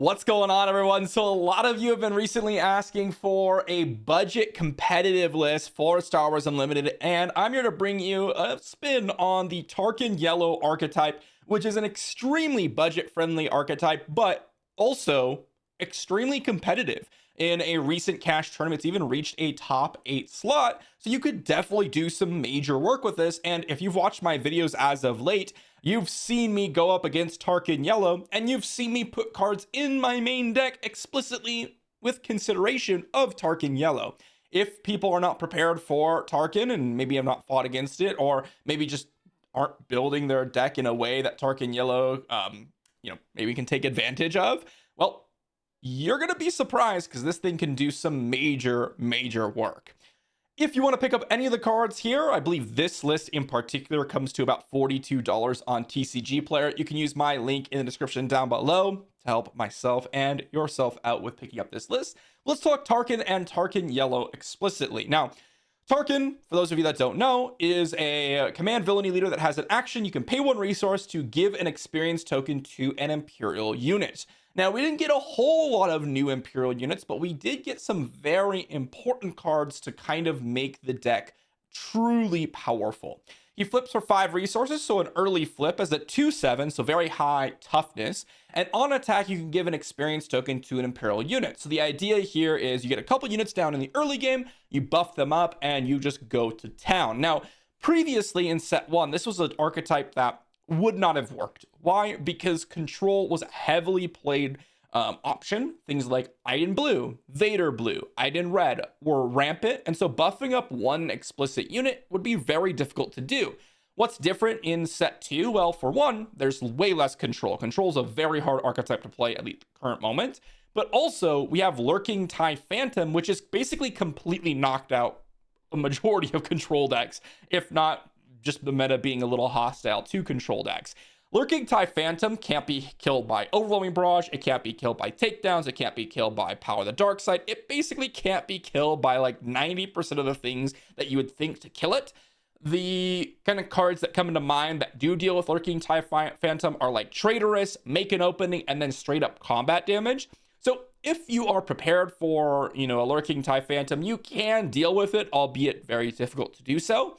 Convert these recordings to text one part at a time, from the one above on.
What's going on, everyone? So a lot of you have been recently asking for a budget competitive list for Star Wars Unlimited, and I'm here to bring you a spin on the Tarkin Yellow archetype, which is an extremely budget-friendly archetype, but also extremely competitive. In a recent cash tournament, it's even reached a top 8 slot, so you could definitely do some major work with this. And if you've watched my videos as of late, you've seen me go up against Tarkin Yellow, and you've seen me put cards in my main deck explicitly with consideration of Tarkin Yellow. If people are not prepared for Tarkin and maybe have not fought against it, or maybe just aren't building their deck in a way that Tarkin Yellow, maybe can take advantage of, well, you're going to be surprised because this thing can do some major work. If you want to pick up any of the cards here, I believe this list in particular comes to about $42 on TCG Player. You can use my link in the description down below to help myself and yourself out with picking up this list. Let's talk Tarkin and Tarkin Yellow explicitly. Now, Tarkin, for those of you that don't know, is a command villainy leader that has an action. You can pay 1 resource to give an experience token to an Imperial unit. Now, we didn't get a whole lot of new Imperial units, but we did get some very important cards to kind of make the deck truly powerful. He flips for 5 resources, so an early flip is at 2/7, so very high toughness. And on attack, you can give an experience token to an Imperial unit. So the idea here is you get a couple units down in the early game, you buff them up, and you just go to town. Now, previously in set 1, this was an archetype that would not have worked. Why? Because control was a heavily played option. Things like Iden Blue, Vader Blue, Iden Red were rampant, and so buffing up one explicit unit would be very difficult to do. What's different in set 2? Well, for one, there's way less control. Control is a very hard archetype to play at the current moment, but also we have Lurking TIE Phantom, which is basically completely knocked out a majority of control decks, if not just the meta being a little hostile to control decks. Lurking TIE Phantom can't be killed by Overwhelming Barrage, it can't be killed by takedowns, it can't be killed by Power of the Dark Side, it basically can't be killed by like 90% of the things that you would think to kill it. The kind of cards that come into mind that do deal with Lurking TIE Phantom are like Traitorous, Make an Opening, and then straight up combat damage. So if you are prepared for, a Lurking TIE Phantom, you can deal with it, albeit very difficult to do so.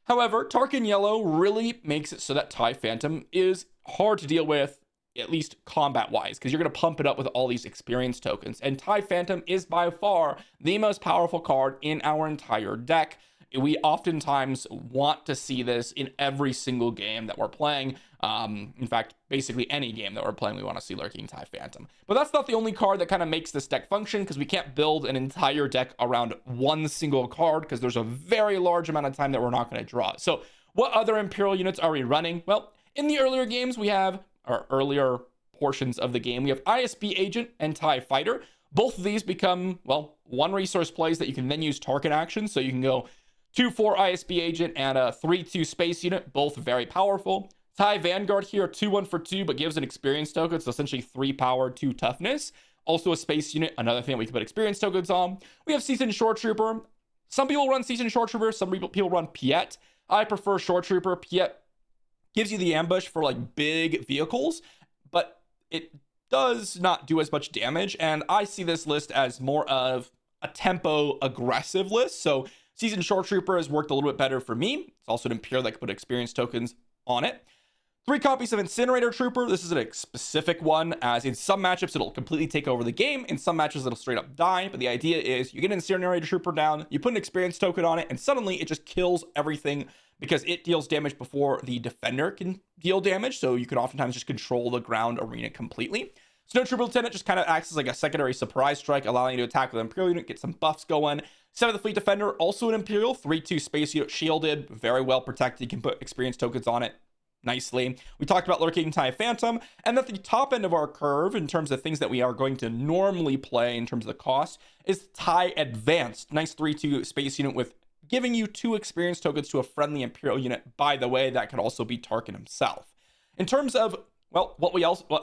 However, Tarkin Yellow really makes it so that TIE Phantom is hard to deal with, at least combat-wise, because you're going to pump it up with all these experience tokens. And TIE Phantom is by far the most powerful card in our entire deck. We oftentimes want to see this in every single game that we're playing. In fact, basically any game that we're playing, we want to see Lurking TIE Phantom. But that's not the only card that kind of makes this deck function, because we can't build an entire deck around one single card, because there's a very large amount of time that we're not going to draw. So what other Imperial units are we running? Well, in the earlier games, we have, or earlier portions of the game, we have ISB Agent and TIE Fighter. Both of these become, well, 1 resource plays that you can then use Tarkin actions. So you can go 2/4 ISB Agent and a 3/2 Space Unit, both very powerful. TIE Vanguard here, 2/1 for 2, but gives an experience token, so essentially 3 power, 2 toughness. Also a Space Unit, another thing we can put experience tokens on. We have Seasoned Shore Trooper. Some people run Seasoned Shore Trooper, some people run Piet. I prefer Shore Trooper. Piet gives you the ambush for like big vehicles, but it does not do as much damage, and I see this list as more of a tempo aggressive list. So Seasoned Shore Trooper has worked a little bit better for me. It's also an Imperial that can put experience tokens on it. 3 copies of Incinerator Trooper. This is a specific one, as in some matchups it'll completely take over the game. In some matches it'll straight up die. But the idea is you get an Incinerator Trooper down, you put an experience token on it, and suddenly it just kills everything because it deals damage before the defender can deal damage. So you can oftentimes just control the ground arena completely. Snow Trooper Lieutenant just kind of acts as like a secondary surprise strike, allowing you to attack with an Imperial unit, get some buffs going. 7th Fleet Defender, also an Imperial, 3/2 Space Unit shielded, very well protected. You can put experience tokens on it nicely. We talked about Lurking TIE Phantom, and at the top end of our curve, in terms of things that we are going to normally play in terms of the cost, is TIE Advanced. Nice 3/2 Space Unit with giving you 2 experience tokens to a friendly Imperial unit. By the way, that could also be Tarkin himself. In terms of, well, what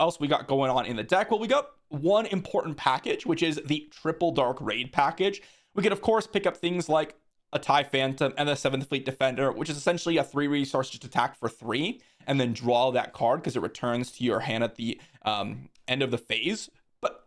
else we got going on in the deck? Well, we got one important package, which is the Triple Dark Raid package. We could, of course, pick up things like a TIE Phantom and a 7th Fleet Defender, which is essentially a 3 resource just attack for 3, and then draw that card because it returns to your hand at the end of the phase.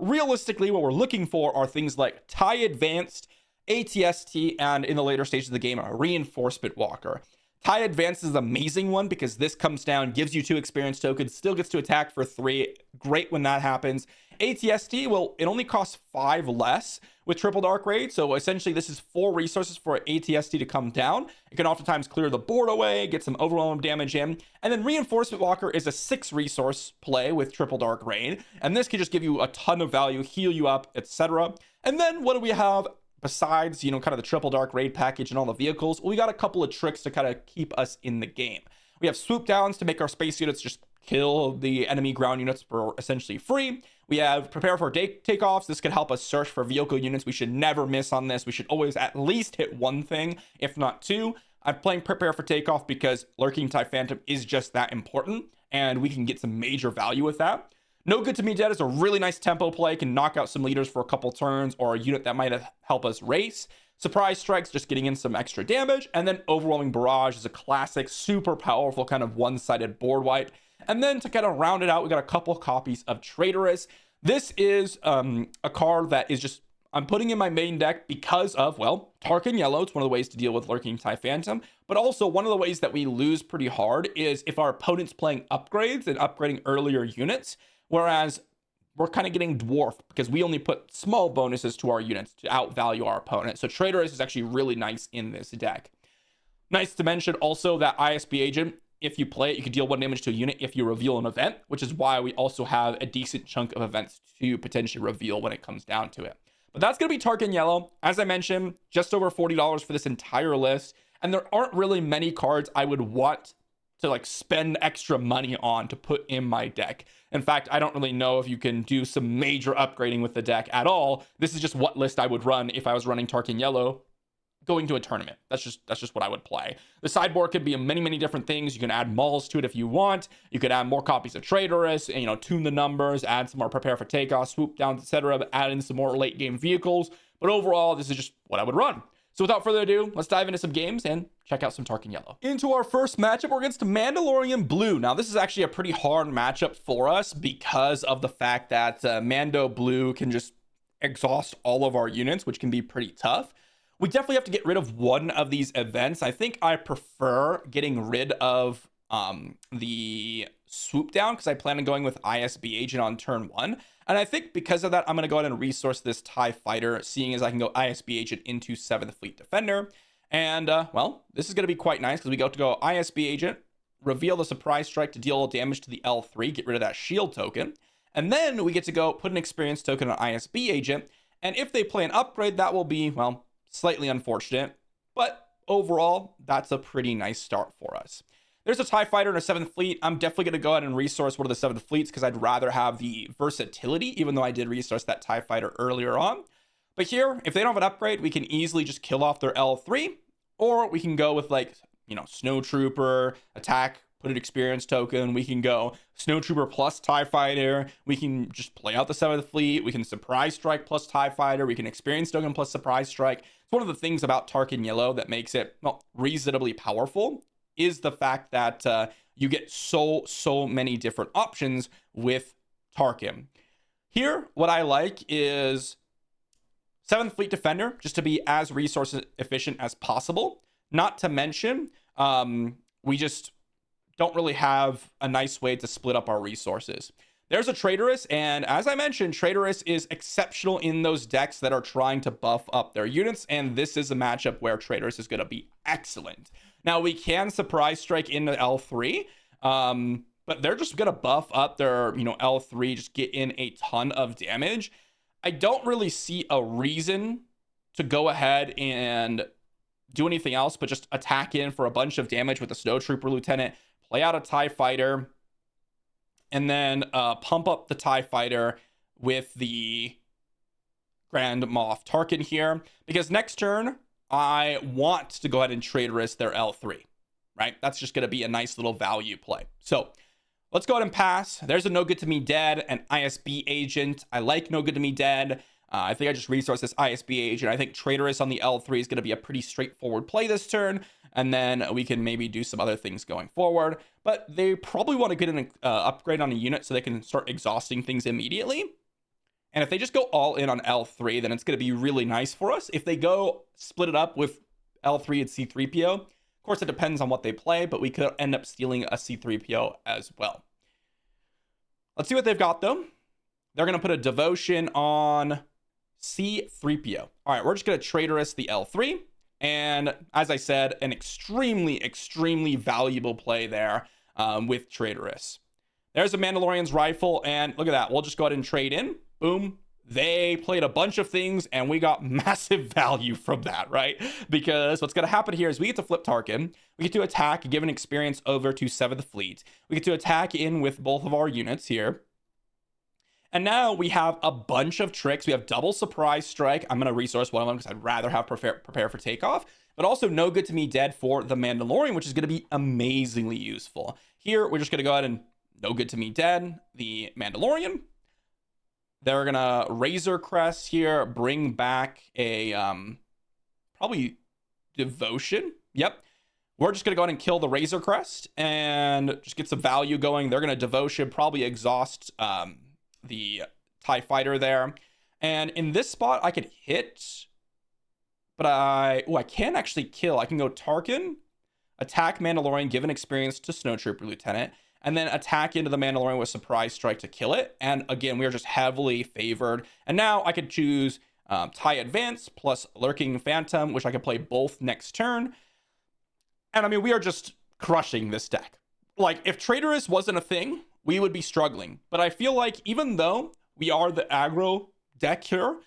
realistically, what we're looking for are things like TIE Advanced, ATST, and in the later stages of the game, a Reinforcement Walker. TIE Advanced is an amazing one because this comes down, gives you 2 experience tokens, still gets to attack for 3. Great when that happens. ATST, well, it only costs 5 less with Triple Dark Raid. So essentially, this is 4 resources for ATST to come down. It can oftentimes clear the board away, get some overwhelm damage in. And then Reinforcement Walker is a 6 resource play with Triple Dark Raid. And this can just give you a ton of value, heal you up, etc. And then what do we have? Besides, kind of the Triple Dark Raid package and all the vehicles, we got a couple of tricks to kind of keep us in the game. We have swoop downs to make our space units just kill the enemy ground units for essentially free. We have prepare for takeoffs. This could help us search for vehicle units. We should never miss on this. We should always at least hit 1 thing, if not 2. I'm playing prepare for takeoff because Lurking TIE Phantom is just that important, and we can get some major value with that. No Good to Me Dead is a really nice tempo play, can knock out some leaders for a couple turns or a unit that might help us race. Surprise Strike's just getting in some extra damage. And then Overwhelming Barrage is a classic, super powerful kind of one-sided board wipe. And then to kind of round it out, we got a couple copies of Traitorous. This is a card that is just, I'm putting in my main deck because of, well, Tarkin Yellow. It's one of the ways to deal with Lurking TIE Phantom. But also one of the ways that we lose pretty hard is if our opponent's playing upgrades and upgrading earlier units. Whereas we're kind of getting dwarfed because we only put small bonuses to our units to outvalue our opponent. So Traitorous is actually really nice in this deck. Nice to mention also that ISB Agent, if you play it, you can deal 1 damage to a unit if you reveal an event, which is why we also have a decent chunk of events to potentially reveal when it comes down to it. But that's going to be Tarkin Yellow. As I mentioned, just over $40 for this entire list. And there aren't really many cards I would want to spend extra money on to put in my deck. In fact, I don't really know if you can do some major upgrading with the deck at all. This is just what list I would run if I was running Tarkin Yellow going to a tournament. That's just what I would play. The sideboard could be many different things. You can add mauls to it if you want. You could add more copies of Traitorous and tune the numbers, add some more prepare for takeoff, swoop downs, etc., but add in some more late game vehicles. But overall, this is just what I would run. So without further ado, let's dive into some games and check out some Tarkin Yellow. Into our first matchup, we're against Mandalorian Blue. Now, this is actually a pretty hard matchup for us because of the fact that Mando Blue can just exhaust all of our units, which can be pretty tough. We definitely have to get rid of one of these events. I think I prefer getting rid of the swoop down because I plan on going with ISB Agent on turn 1. And I think because of that, I'm going to go ahead and resource this TIE Fighter, seeing as I can go ISB Agent into 7th Fleet Defender. And, well, this is going to be quite nice because we go ISB Agent, reveal the Surprise Strike to deal damage to the L3, get rid of that shield token. And then we get to go put an experience token on ISB Agent. And if they play an upgrade, that will be, well, slightly unfortunate. But overall, that's a pretty nice start for us. There's a TIE Fighter and a 7th Fleet. I'm definitely going to go ahead and resource one of the 7th Fleets because I'd rather have the versatility, even though I did resource that TIE Fighter earlier on. But here, if they don't have an upgrade, we can easily just kill off their L3, or we can go with Snow Trooper, attack, put an experience token. We can go Snow Trooper plus TIE Fighter. We can just play out the 7th Fleet. We can Surprise Strike plus TIE Fighter. We can experience token plus Surprise Strike. It's one of the things about Tarkin Yellow that makes it, well, reasonably powerful, is the fact that you get so many different options with Tarkin. Here, what I like is 7th Fleet Defender, just to be as resource efficient as possible. Not to mention, we just don't really have a nice way to split up our resources. There's a Traitorous, and as I mentioned, Traitorous is exceptional in those decks that are trying to buff up their units, and this is a matchup where Traitorous is going to be excellent. Now, we can Surprise Strike into L3, but they're just going to buff up their, L3, just get in a ton of damage. I don't really see a reason to go ahead and do anything else but just attack in for a bunch of damage with the Snow Trooper Lieutenant, play out a TIE Fighter, and then pump up the TIE Fighter with the Grand Moff Tarkin here, because next turn, I want to go ahead and Traitorous their L3, right? That's just going to be a nice little value play. So let's go ahead and pass. There's a No Good to Me Dead, an ISB Agent. I like No Good to Me Dead. I think I just resourced this ISB Agent. I think Traitorous on the L3 is going to be a pretty straightforward play this turn, and then we can maybe do some other things going forward. But they probably want to get an upgrade on a unit so they can start exhausting things immediately. And if they just go all in on L3, then it's going to be really nice for us. If they go split it up with L3 and C3PO, of course, it depends on what they play, but we could end up stealing a C3PO as well. Let's see what they've got, though. They're going to put a devotion on C3PO. All right, we're just going to traitorous the L3. And as I said, an extremely, extremely valuable play there with traitorous. There's a Mandalorian's rifle, and look at that. We'll just go ahead and trade in. Boom. They played a bunch of things, and we got massive value from that, right? Because what's going to happen here is we get to flip Tarkin. We get to attack, give an experience over to 7th Fleet. We get to attack in with both of our units here. And now we have a bunch of tricks. We have double surprise strike. I'm going to resource one of them because I'd rather have prepare for takeoff. But also no good to me dead for the Mandalorian, which is going to be amazingly useful. Here, we're just going to go ahead and no good to me dead the Mandalorian. They're going to Razor Crest here, bring back a probably devotion. Yep. We're just going to go ahead and kill the Razor Crest and just get some value going. They're going to devotion, probably exhaust the TIE fighter there. And in this spot, I could hit, but I can actually kill. I can go Tarkin, attack Mandalorian, give an experience to Snowtrooper Lieutenant, and then attack into the Mandalorian with surprise strike to kill it. And again, we are just heavily favored. And now I could choose TIE Advance plus Lurking Phantom, which I could play both next turn. And I mean, we are just crushing this deck. Like, if Traitorous wasn't a thing, we would be struggling. But I feel like even though we are the aggro deck here,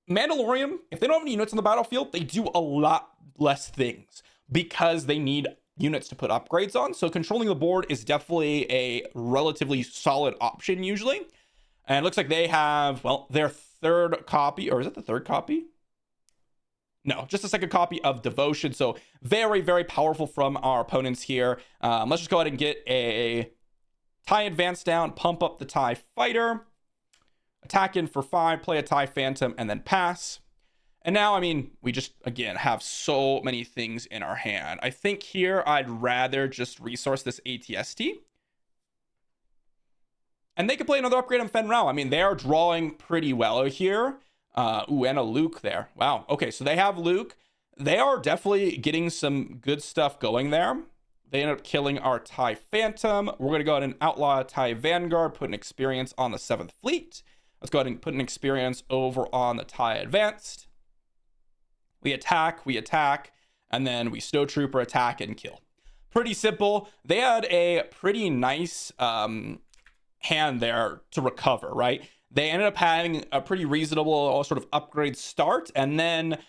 Mandalorian, if they don't have any units on the battlefield, they do a lot less things because they need units to put upgrades on. So controlling the board is definitely a relatively solid option usually. And it looks like they have, well, their third copy, or is it the third copy? No, just a second copy of Devotion. So very, very powerful from our opponents here. Let's just go ahead and get a TIE Advance down, pump up the TIE Fighter, attack in for 5, play a TIE Phantom, and then pass. And now, I mean, we just, again, have so many things in our hand. I think here I'd rather just resource this ATST. And they could play another upgrade on Fen Rao. I mean, they are drawing pretty well here. Ooh, and a Luke there. Wow. Okay, so they have Luke. They are definitely getting some good stuff going there. They end up killing our TIE Phantom. We're going to go ahead and outlaw a TIE Vanguard, put an experience on the 7th Fleet. Let's go ahead and put an experience over on the TIE Advanced. We attack, and then we Snowtrooper attack and kill. Pretty simple. They had a pretty nice hand there to recover, right? They ended up having a pretty reasonable sort of upgrade start, and then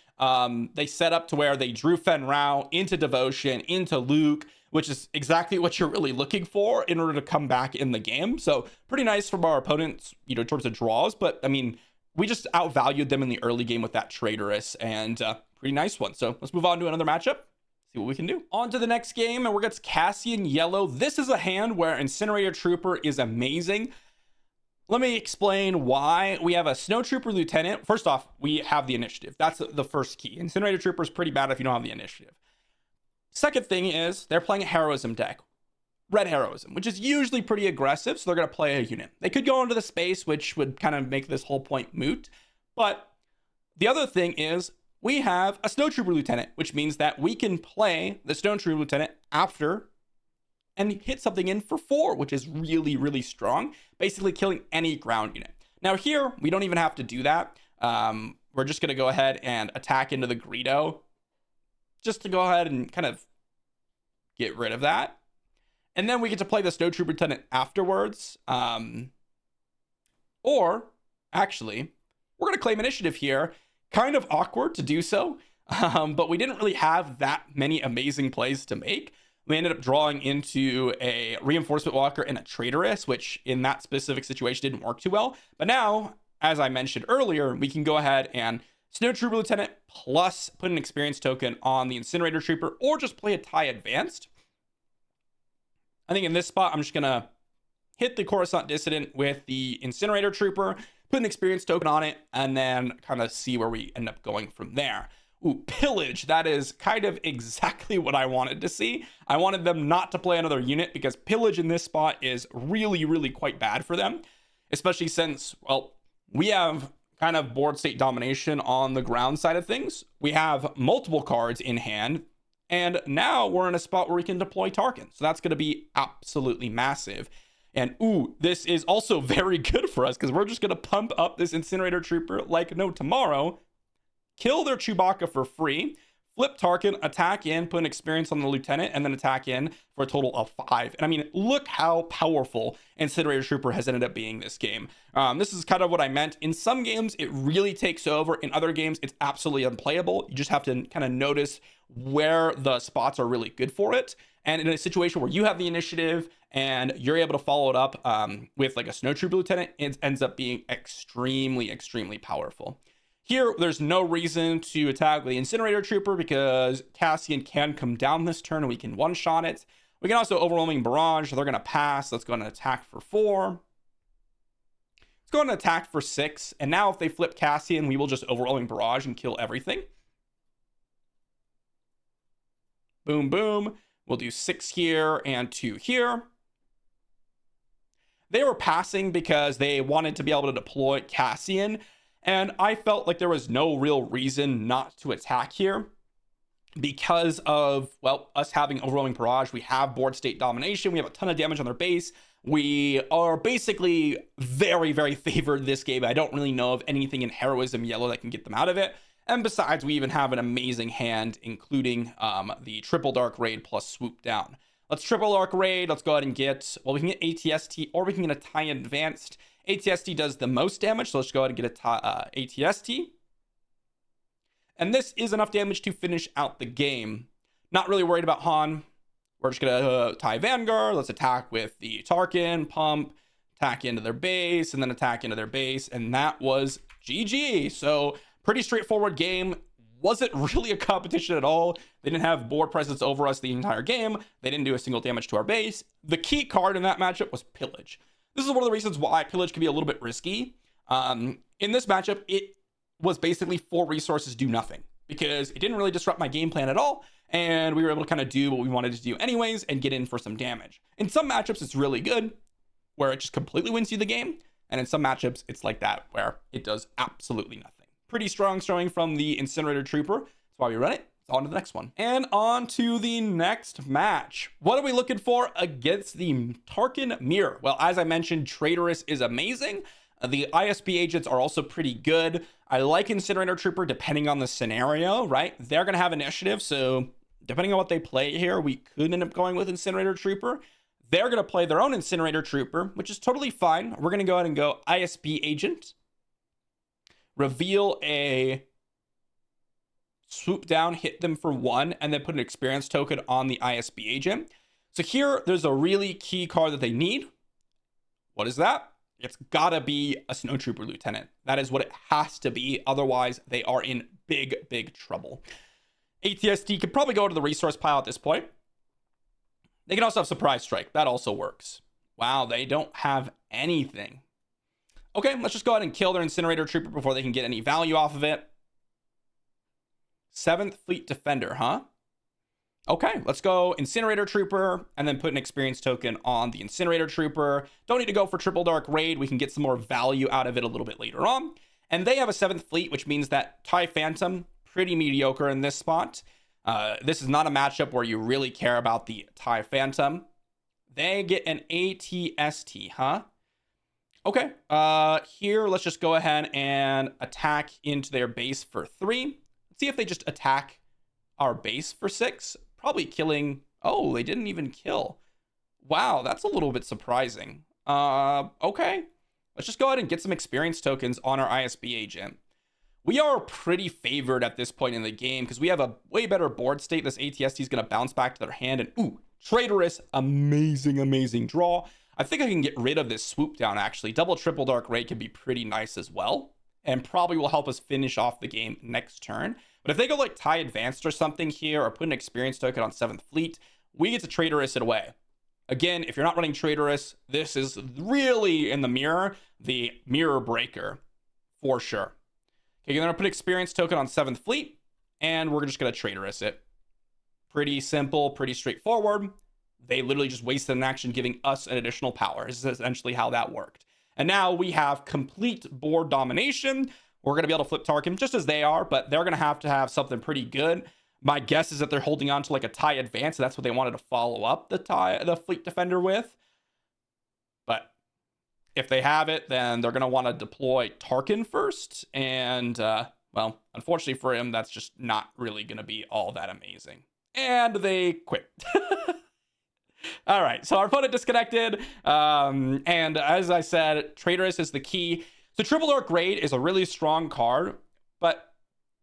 they set up to where they drew Fen Rao into Devotion, into Luke, which is exactly what you're really looking for in order to come back in the game. So pretty nice from our opponents, you know, in terms of draws. But I mean, we just outvalued them in the early game with that Traitorous, and pretty nice one. So let's move on to another matchup, see what we can do. On to the next game, and we're against Cassian Yellow. This is a hand where Incinerator Trooper is amazing. Let me explain why. We have a Snowtrooper Lieutenant. First off, we have the initiative. That's the first key. Incinerator Trooper is pretty bad if you don't have the initiative. Second thing is they're playing a Heroism deck. Red Heroism, which is usually pretty aggressive, so they're going to play a unit. They could go into the space, which would kind of make this whole point moot. But the other thing is we have a Snowtrooper Lieutenant, which means that we can play the Snowtrooper Lieutenant after and hit something in for 4, which is really, really strong, basically killing any ground unit. Now here, we don't even have to do that. We're just going to go ahead and attack into the Greedo, just to go ahead and kind of get rid of that. And then we get to play the Snowtrooper Lieutenant afterwards. Or, actually, we're going to claim initiative here. Kind of awkward to do so, but we didn't really have that many amazing plays to make. We ended up drawing into a Reinforcement Walker and a Traitorous, which in that specific situation didn't work too well. But now, as I mentioned earlier, we can go ahead and Snowtrooper Lieutenant plus put an experience token on the Incinerator Trooper, or just play a TIE Advanced. I think in this spot, I'm just going to hit the Coruscant Dissident with the Incinerator Trooper, put an experience token on it, and then kind of see where we end up going from there. Ooh, Pillage. That is kind of exactly what I wanted to see. I wanted them not to play another unit because Pillage in this spot is really, really quite bad for them, especially since, well, we have kind of board state domination on the ground side of things. We have multiple cards in hand, and now we're in a spot where we can deploy Tarkin. So that's going to be absolutely massive. And ooh, this is also very good for us because we're just going to pump up this Incinerator Trooper like no tomorrow, kill their Chewbacca for free, flip Tarkin, attack in, put an experience on the Lieutenant, and then attack in for a total of 5. And I mean, look how powerful Incinerator Trooper has ended up being this game. This is kind of what I meant. In some games, it really takes over. In other games, it's absolutely unplayable. You just have to kind of notice where the spots are really good for it. And in a situation where you have the initiative and you're able to follow it up with like a Snowtrooper Lieutenant, it ends up being extremely, extremely powerful. Here, there's no reason to attack the Incinerator Trooper because Cassian can come down this turn and we can one-shot it. We can also Overwhelming Barrage. They're going to pass. Let's go and attack for 4. Let's go and attack for 6. And now if they flip Cassian, we will just Overwhelming Barrage and kill everything. Boom, boom. We'll do 6 here and 2 here. They were passing because they wanted to be able to deploy Cassian. And I felt like there was no real reason not to attack here because of, well, us having Overwhelming Barrage. We have board state domination. We have a ton of damage on their base. We are basically very, very favored this game. I don't really know of anything in Heroism Yellow that can get them out of it. And besides, we even have an amazing hand, including the Triple Dark Raid plus Swoop Down. Let's Triple Dark Raid. Let's go ahead and get, well, we can get ATST or we can get a TIE Advanced. ATST does the most damage, so let's go ahead and get a ATST. And this is enough damage to finish out the game. Not really worried about Han. We're just going to TIE Vanguard. Let's attack with the Tarkin, pump, attack into their base, and then attack into their base. And that was GG. So pretty straightforward game. Wasn't really a competition at all. They didn't have board presence over us the entire game. They didn't do a single damage to our base. The key card in that matchup was Pillage. This is one of the reasons why Pillage can be a little bit risky. In this matchup, it was basically 4 resources do nothing because it didn't really disrupt my game plan at all. And we were able to kind of do what we wanted to do anyways and get in for some damage. In some matchups, it's really good where it just completely wins you the game. And in some matchups, it's like that where it does absolutely nothing. Pretty strong showing from the Incinerator Trooper. That's why we run it. On to the next one. And on to the next match. What are we looking for against the Tarkin Mirror? Well, as I mentioned, Traitorous is amazing. The ISB agents are also pretty good. I like Incinerator Trooper depending on the scenario, right? They're going to have initiative, so depending on what they play here, we could end up going with Incinerator Trooper. They're going to play their own Incinerator Trooper, which is totally fine. We're going to go ahead and go ISB agent. Reveal a Swoop Down, hit them for 1, and then put an experience token on the ISB agent. So here, there's a really key card that they need. What is that? It's gotta be a Snowtrooper Lieutenant. That is what it has to be. Otherwise, they are in big, big trouble. ATST could probably go to the resource pile at this point. They can also have Surprise Strike. That also works. Wow, they don't have anything. Okay, let's just go ahead and kill their Incinerator Trooper before they can get any value off of it. 7th Fleet Defender, huh? Okay, let's go Incinerator Trooper and then put an experience token on the Incinerator Trooper. Don't need to go for Triple Dark Raid. We can get some more value out of it a little bit later on. And they have a 7th Fleet, which means that TIE Phantom, pretty mediocre in this spot. This is not a matchup where you really care about the TIE Phantom. They get an ATST, huh? Okay, here, let's just go ahead and attack into their base for 3. See if they just attack our base for 6. Probably killing. Oh, they didn't even kill. Wow, that's a little bit surprising. Okay. Let's just go ahead and get some experience tokens on our ISB agent. We are pretty favored at this point in the game because we have a way better board state. This ATST is going to bounce back to their hand. And ooh, Traitorous, amazing, amazing draw. I think I can get rid of this Swoop Down, actually. Double Triple Dark Raid could be pretty nice as well. And probably will help us finish off the game next turn. But if they go like TIE Advanced or something here, or put an experience token on 7th Fleet, we get to Traitorous it away. Again, if you're not running Traitorous, this is really in the mirror, the mirror breaker, for sure. Okay, you're gonna put experience token on 7th Fleet, and we're just gonna Traitorous it. Pretty simple, pretty straightforward. They literally just wasted an action giving us an additional power. This is essentially how that worked. And now we have complete board domination. We're going to be able to flip Tarkin just as they are, but they're going to have something pretty good. My guess is that they're holding on to like a TIE advance. So that's what they wanted to follow up the fleet defender with. But if they have it, then they're going to want to deploy Tarkin first. And, well, unfortunately for him, that's just not really going to be all that amazing. And they quit. All right, so our opponent disconnected. And as I said, Traitorous is the key. So Triple Dark Raid is a really strong card, but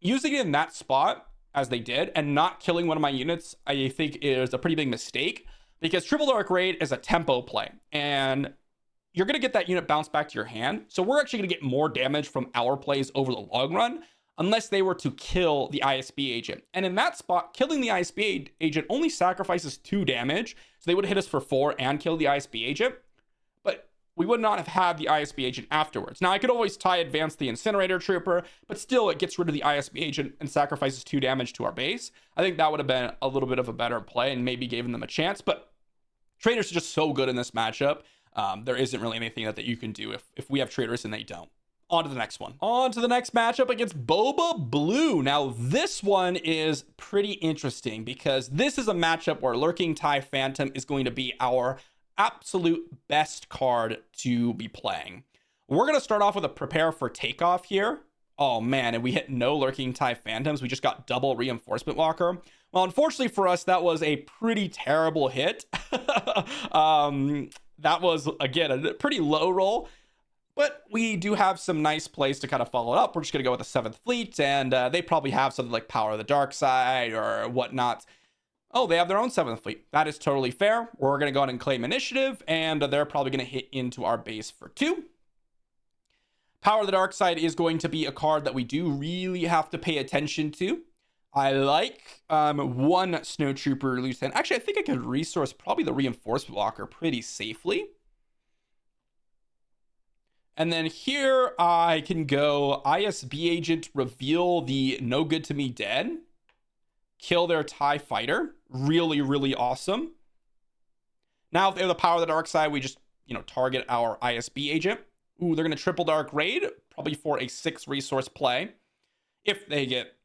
using it in that spot, as they did, and not killing one of my units, I think is a pretty big mistake, because Triple Dark Raid is a tempo play, and you're going to get that unit bounced back to your hand. So we're actually going to get more damage from our plays over the long run, unless they were to kill the ISB agent. And in that spot, killing the ISB agent only sacrifices 2 damage. So they would hit us for 4 and kill the ISB agent. But we would not have had the ISB agent afterwards. Now, I could always TIE advance the Incinerator Trooper, but still it gets rid of the ISB agent and sacrifices 2 damage to our base. I think that would have been a little bit of a better play and maybe given them a chance. But Traitors are just so good in this matchup. There isn't really anything that you can do if we have Traitors and they don't. On to the next one. On to the next matchup against Boba Blue. Now, this one is pretty interesting because this is a matchup where Lurking TIE Phantom is going to be our absolute best card to be playing. We're going to start off with a Prepare for Takeoff here. Oh man, and we hit no Lurking TIE Phantoms. We just got double Reinforcement Walker. Well, unfortunately for us, that was a pretty terrible hit. That was, again, a pretty low roll. But we do have some nice plays to kind of follow it up. We're just going to go with the 7th Fleet, and they probably have something like Power of the Dark Side or whatnot. Oh, they have their own 7th Fleet. That is totally fair. We're going to go ahead and claim initiative, and they're probably going to hit into our base for 2. Power of the Dark Side is going to be a card that we do really have to pay attention to. I like 1 Snowtrooper Lieutenant. Actually, I think I could resource probably the Reinforcement Walker pretty safely. And then here I can go ISB agent, reveal the No Good to Me Dead, kill their TIE fighter. Really, really awesome. Now, if they have the Power of the Dark Side, we just, target our ISB agent. Ooh, they're going to Triple Dark Raid, probably for a 6 resource play. If they get,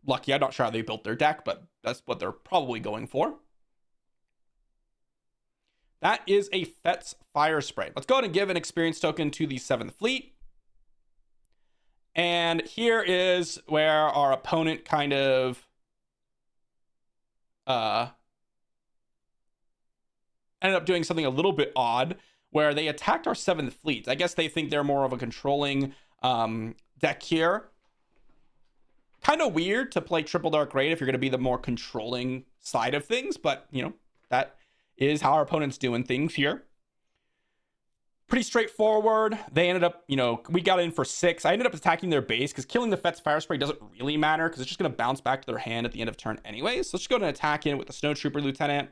lucky. I'm not sure how they built their deck, but that's what they're probably going for. That is a Fetz Fire Spray. Let's go ahead and give an experience token to the 7th Fleet. And here is where our opponent kind of ended up doing something a little bit odd, where they attacked our 7th Fleet. I guess they think they're more of a controlling deck here. Kind of weird to play Triple Dark Raid if you're going to be the more controlling side of things, but, that is how our opponent's doing things here. Pretty straightforward. They ended up, we got in for 6. I ended up attacking their base because killing the Fetz Fire Spray doesn't really matter because it's just going to bounce back to their hand at the end of turn anyways. So let's just go ahead and attack in with the Snowtrooper Lieutenant.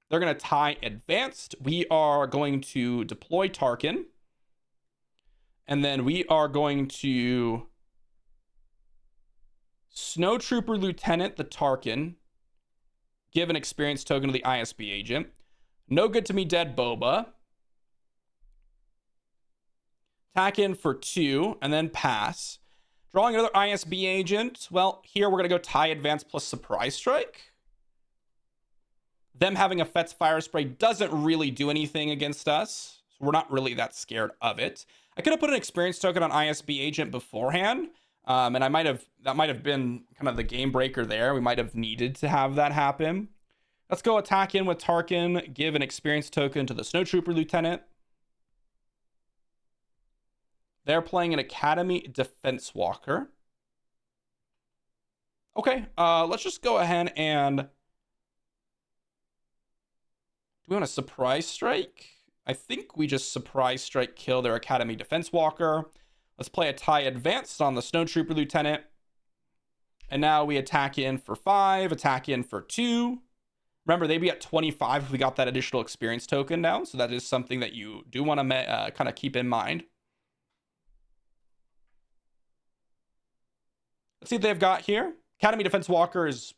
They're going to TIE advanced. We are going to deploy Tarkin. And then we are going to Snowtrooper Lieutenant the Tarkin. Give an experience token to the ISB agent. No Good to Me Dead Boba. Attack in for 2 and then pass. Drawing another ISB agent. Well, here we're going to go TIE Advance plus Surprise Strike. Them having a Fetz Fire Spray doesn't really do anything against us. So we're not really that scared of it. I could have put an experience token on ISB agent beforehand. And that might have been kind of the game breaker there. We might have needed to have that happen. Let's go attack in with Tarkin. Give an experience token to the Snowtrooper Lieutenant. They're playing an Academy Defense Walker. Okay, let's just go ahead and... Do we want a Surprise Strike? I think we just Surprise Strike kill their Academy Defense Walker. Let's play a TIE Advanced on the Snowtrooper Lieutenant. And now we attack in for 5, attack in for 2. Remember, they'd be at 25 if we got that additional experience token down. So that is something that you do want to kind of keep in mind. Let's see what they've got here. Academy Defense Walker is,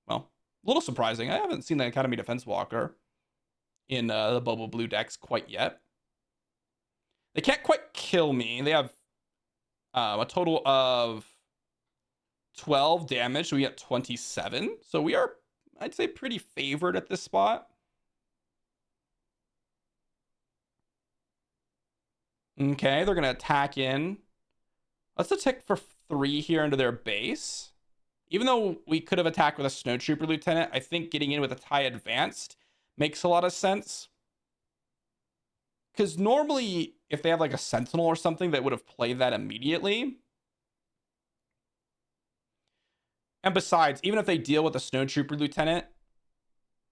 well, a little surprising. I haven't seen the Academy Defense Walker. in the Bobo Blue decks quite yet. They can't quite kill me. They have a total of 12 damage. So we get 27. So we are, I'd say, pretty favored at this spot. Okay, they're going to attack in. Let's attack for 3 here into their base. Even though we could have attacked with a Snowtrooper Lieutenant, I think getting in with a TIE Advanced makes a lot of sense. Because normally, if they have like a Sentinel or something, they would have played that immediately. And besides, even if they deal with a Snowtrooper Lieutenant,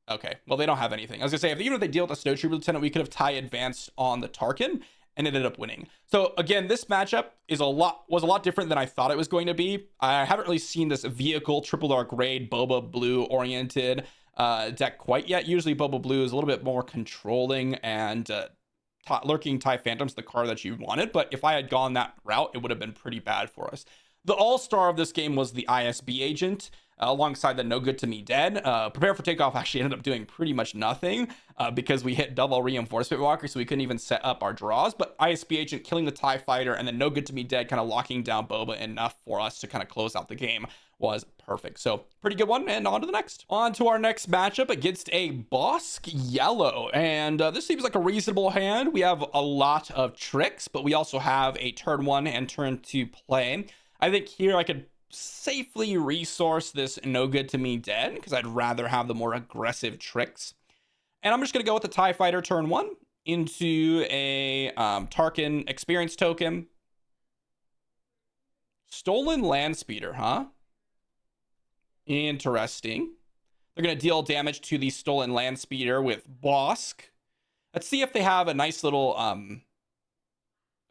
okay, well, they don't have anything. I was gonna say, even if they deal with a Snowtrooper Lieutenant, we could have TIE Advanced on the Tarkin and ended up winning. So again, this matchup was a lot different than I thought it was going to be. I haven't really seen this vehicle Triple Dark Raid Boba Blue oriented deck quite yet. Usually Boba Blue is a little bit more controlling and lurking TIE Phantom's the card that you wanted, but if I had gone that route, it would have been pretty bad for us. The all-star of this game was the ISB agent, alongside the No Good To Me Dead. Prepare for Takeoff actually ended up doing pretty much nothing because we hit double Reinforcement Walker, so we couldn't even set up our draws. But ISB agent killing the TIE Fighter and then No Good To Me Dead kind of locking down Boba enough for us to kind of close out the game was perfect. So pretty good one, and on to the next. On to our next matchup against a Bosk Yellow, and this seems like a reasonable hand. We have a lot of tricks, but we also have a turn 1 and turn 2 play. I think here I could safely resource this No Good To Me Dead because I'd rather have the more aggressive tricks. And I'm just going to go with the TIE Fighter turn 1 into a Tarkin experience token. Stolen Land Speeder, huh? Interesting. They're going to deal damage to the Stolen Land Speeder with Bosk. Let's see if they have a nice little...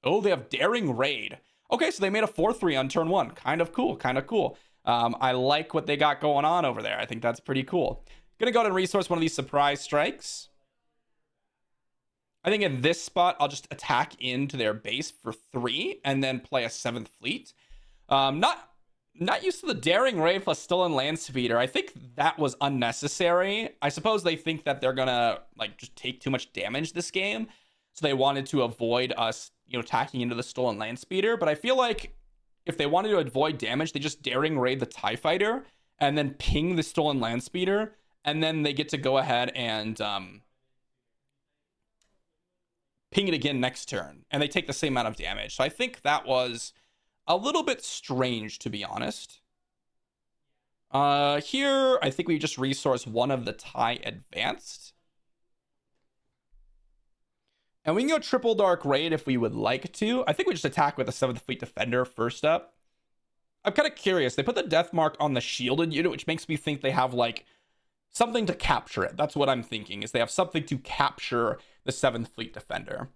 Oh, they have Daring Raid. Okay, so they made a 4-3 on turn 1. Kind of cool, kind of cool. I like what they got going on over there. I think that's pretty cool. Gonna go ahead and resource one of these surprise strikes. I think in this spot, I'll just attack into their base for 3 and then play a 7th fleet. Not used to the Daring Raid plus Stolen Land Speeder. I think that was unnecessary. I suppose they think that they're gonna like just take too much damage this game. So they wanted to avoid us, attacking into the Stolen Land Speeder. But I feel like if they wanted to avoid damage, they just Daring Raid the TIE Fighter and then ping the Stolen Land Speeder. And then they get to go ahead and ping it again next turn. And they take the same amount of damage. So I think that was a little bit strange, to be honest. Here, I think we just resource one of the TIE Advanced. And we can go Triple Dark Raid if we would like to. I think we just attack with the 7th Fleet Defender first up. I'm kind of curious. They put the death mark on the shielded unit, which makes me think they have like something to capture it. That's what I'm thinking, is they have something to capture the 7th Fleet Defender.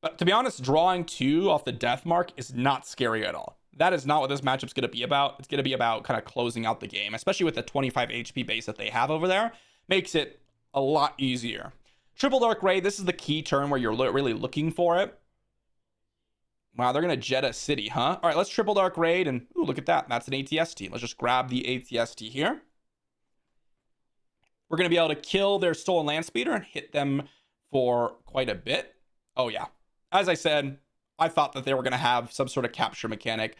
But to be honest, drawing 2 off the death mark is not scary at all. That is not what this matchup's going to be about. It's going to be about kind of closing out the game, especially with the 25 HP base that they have over there. Makes it a lot easier. Triple Dark Raid, this is the key turn where you're really looking for it. Wow, they're going to Jeddah City, huh? All right, let's Triple Dark Raid, and ooh, look at that. That's an ATST. Let's just grab the ATST here. We're going to be able to kill their Stolen Land Speeder and hit them for quite a bit. Oh, yeah. As I said, I thought that they were going to have some sort of capture mechanic.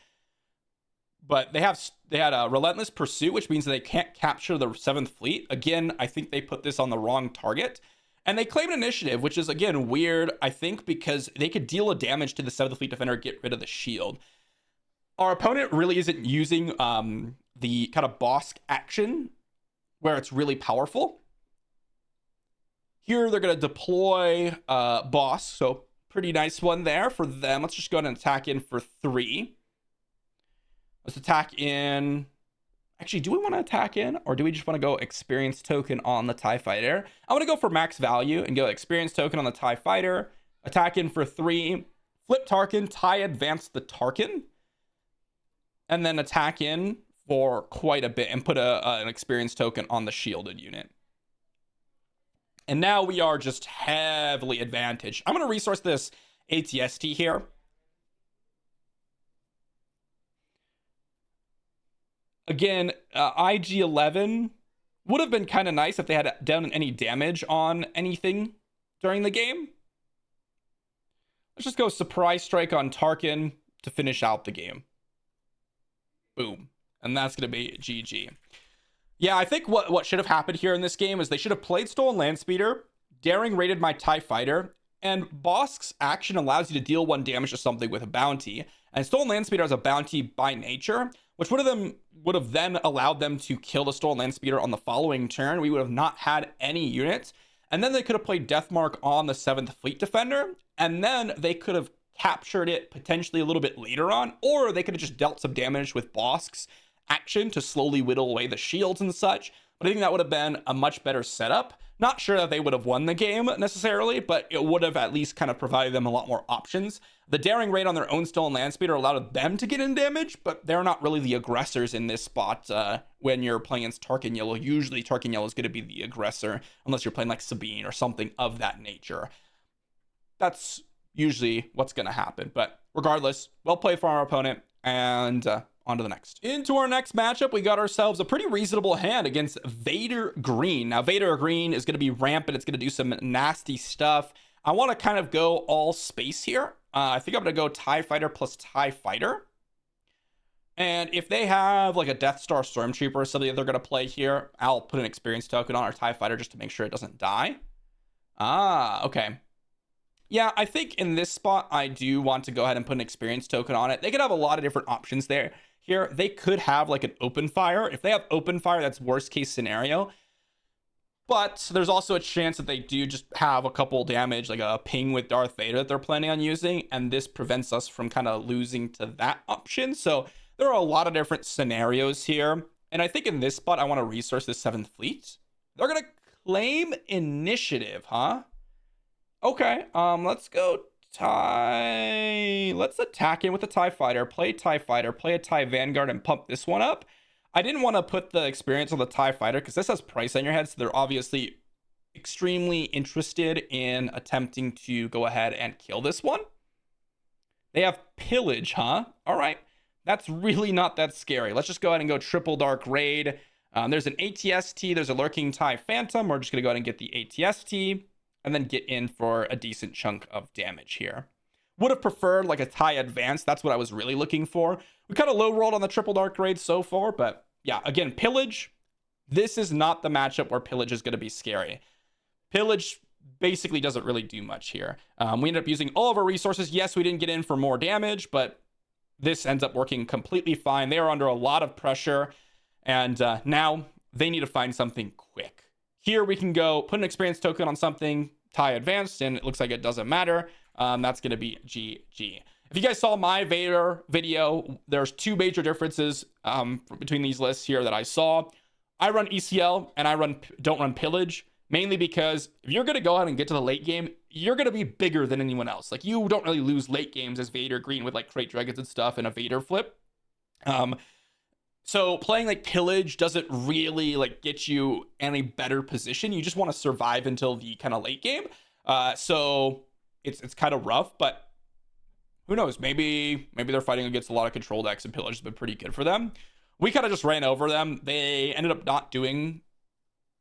But they had a Relentless Pursuit, which means that they can't capture the 7th Fleet. Again, I think they put this on the wrong target. And they claim an initiative, which is, again, weird, I think, because they could deal a damage to the 7th Fleet Defender, get rid of the shield. Our opponent really isn't using the kind of Bosk action, where it's really powerful. Here, they're going to deploy Bosk, so pretty nice one there for them. Let's just go ahead and attack in for 3. Let's attack in... Actually, do we want to attack in, or do we just want to go experience token on the TIE Fighter? I want to go for max value and go experience token on the TIE Fighter, attack in for 3, flip Tarkin, TIE advance the Tarkin, and then attack in for quite a bit and put an experience token on the shielded unit. And now we are just heavily advantaged. I'm going to resource this ATST here. Again, IG-11 Would have been kind of nice if they had done any damage on anything during the game. Let's just go surprise strike on Tarkin to finish out the game. Boom. And that's going to be GG. Yeah, I think what should have happened here in this game is they should have played Stolen Landspeeder, daring raided my TIE Fighter, and Bosk's action allows you to deal 1 damage to something with a bounty. And Stolen Landspeeder has a bounty by nature, which would have then allowed them to kill the Stolen Landspeeder on the following turn. We would have not had any units. And then they could have played Deathmark on the 7th Fleet Defender, and then they could have captured it potentially a little bit later on, or they could have just dealt some damage with Bosk's action to slowly whittle away the shields and such. But I think that would have been a much better setup. Not sure that they would have won the game necessarily, but it would have at least kind of provided them a lot more options. The daring raid on their own Stolen Landspeeder allowed them to get in damage, but they're not really the aggressors in this spot when you're playing against Tarkin Yellow. Usually Tarkin Yellow is going to be the aggressor, unless you're playing like Sabine or something of that nature. That's usually what's going to happen. But regardless, well played for our opponent, and on to the next. Into our next matchup, we got ourselves a pretty reasonable hand against Vader Green. Now, Vader Green is going to be rampant. It's going to do some nasty stuff. I want to kind of go all space here. I think I'm going to go TIE Fighter plus TIE Fighter. And if they have like a Death Star Stormtrooper or something that they're going to play here, I'll put an experience token on our TIE Fighter just to make sure it doesn't die. Okay. Yeah, I think in this spot, I do want to go ahead and put an experience token on it. They could have a lot of different options there. Here, they could have like an open fire. If they have open fire, that's worst case scenario. But there's also a chance that they do just have a couple damage, like a ping with Darth Vader that they're planning on using. And this prevents us from kind of losing to that option. So there are a lot of different scenarios here. And I think in this spot, I want to resource the 7th Fleet. They're going to claim initiative, huh? Okay, let's go let's attack in with a TIE Fighter, play TIE Fighter, play a TIE Vanguard, and pump this one up. I didn't want to put the experience on the TIE Fighter because this has price on your head, so they're obviously extremely interested in attempting to go ahead and kill this one. They have Pillage, huh? All right, that's really not that scary. Let's just go ahead and go Triple Dark Raid. There's an ATST, there's a Lurking TIE Phantom. We're just going to go ahead and get the ATST. And then get in for a decent chunk of damage here. Would have preferred like a TIE Advance. That's what I was really looking for. We kind of low rolled on the Triple Dark Raid so far, but yeah, again, Pillage. This is not the matchup where Pillage is going to be scary. Pillage basically doesn't really do much here. We ended up using all of our resources. Yes, we didn't get in for more damage, but this ends up working completely fine. They are under a lot of pressure, and now they need to find something quick. Here we can go put an experience token on something, TIE Advanced, and it looks like it doesn't matter. That's going to be GG. If you guys saw my Vader video, there's 2 major differences between these lists here that I saw. I run ECL and I don't run Pillage, mainly because if you're going to go out and get to the late game, you're going to be bigger than anyone else. Like, you don't really lose late games as Vader Green with like Crate Dragons and stuff and a Vader flip. So playing like Pillage doesn't really like get you any better position. You just want to survive until the kind of late game. So it's kind of rough, but who knows? Maybe they're fighting against a lot of control decks and Pillage has been pretty good for them. We kind of just ran over them. They ended up not doing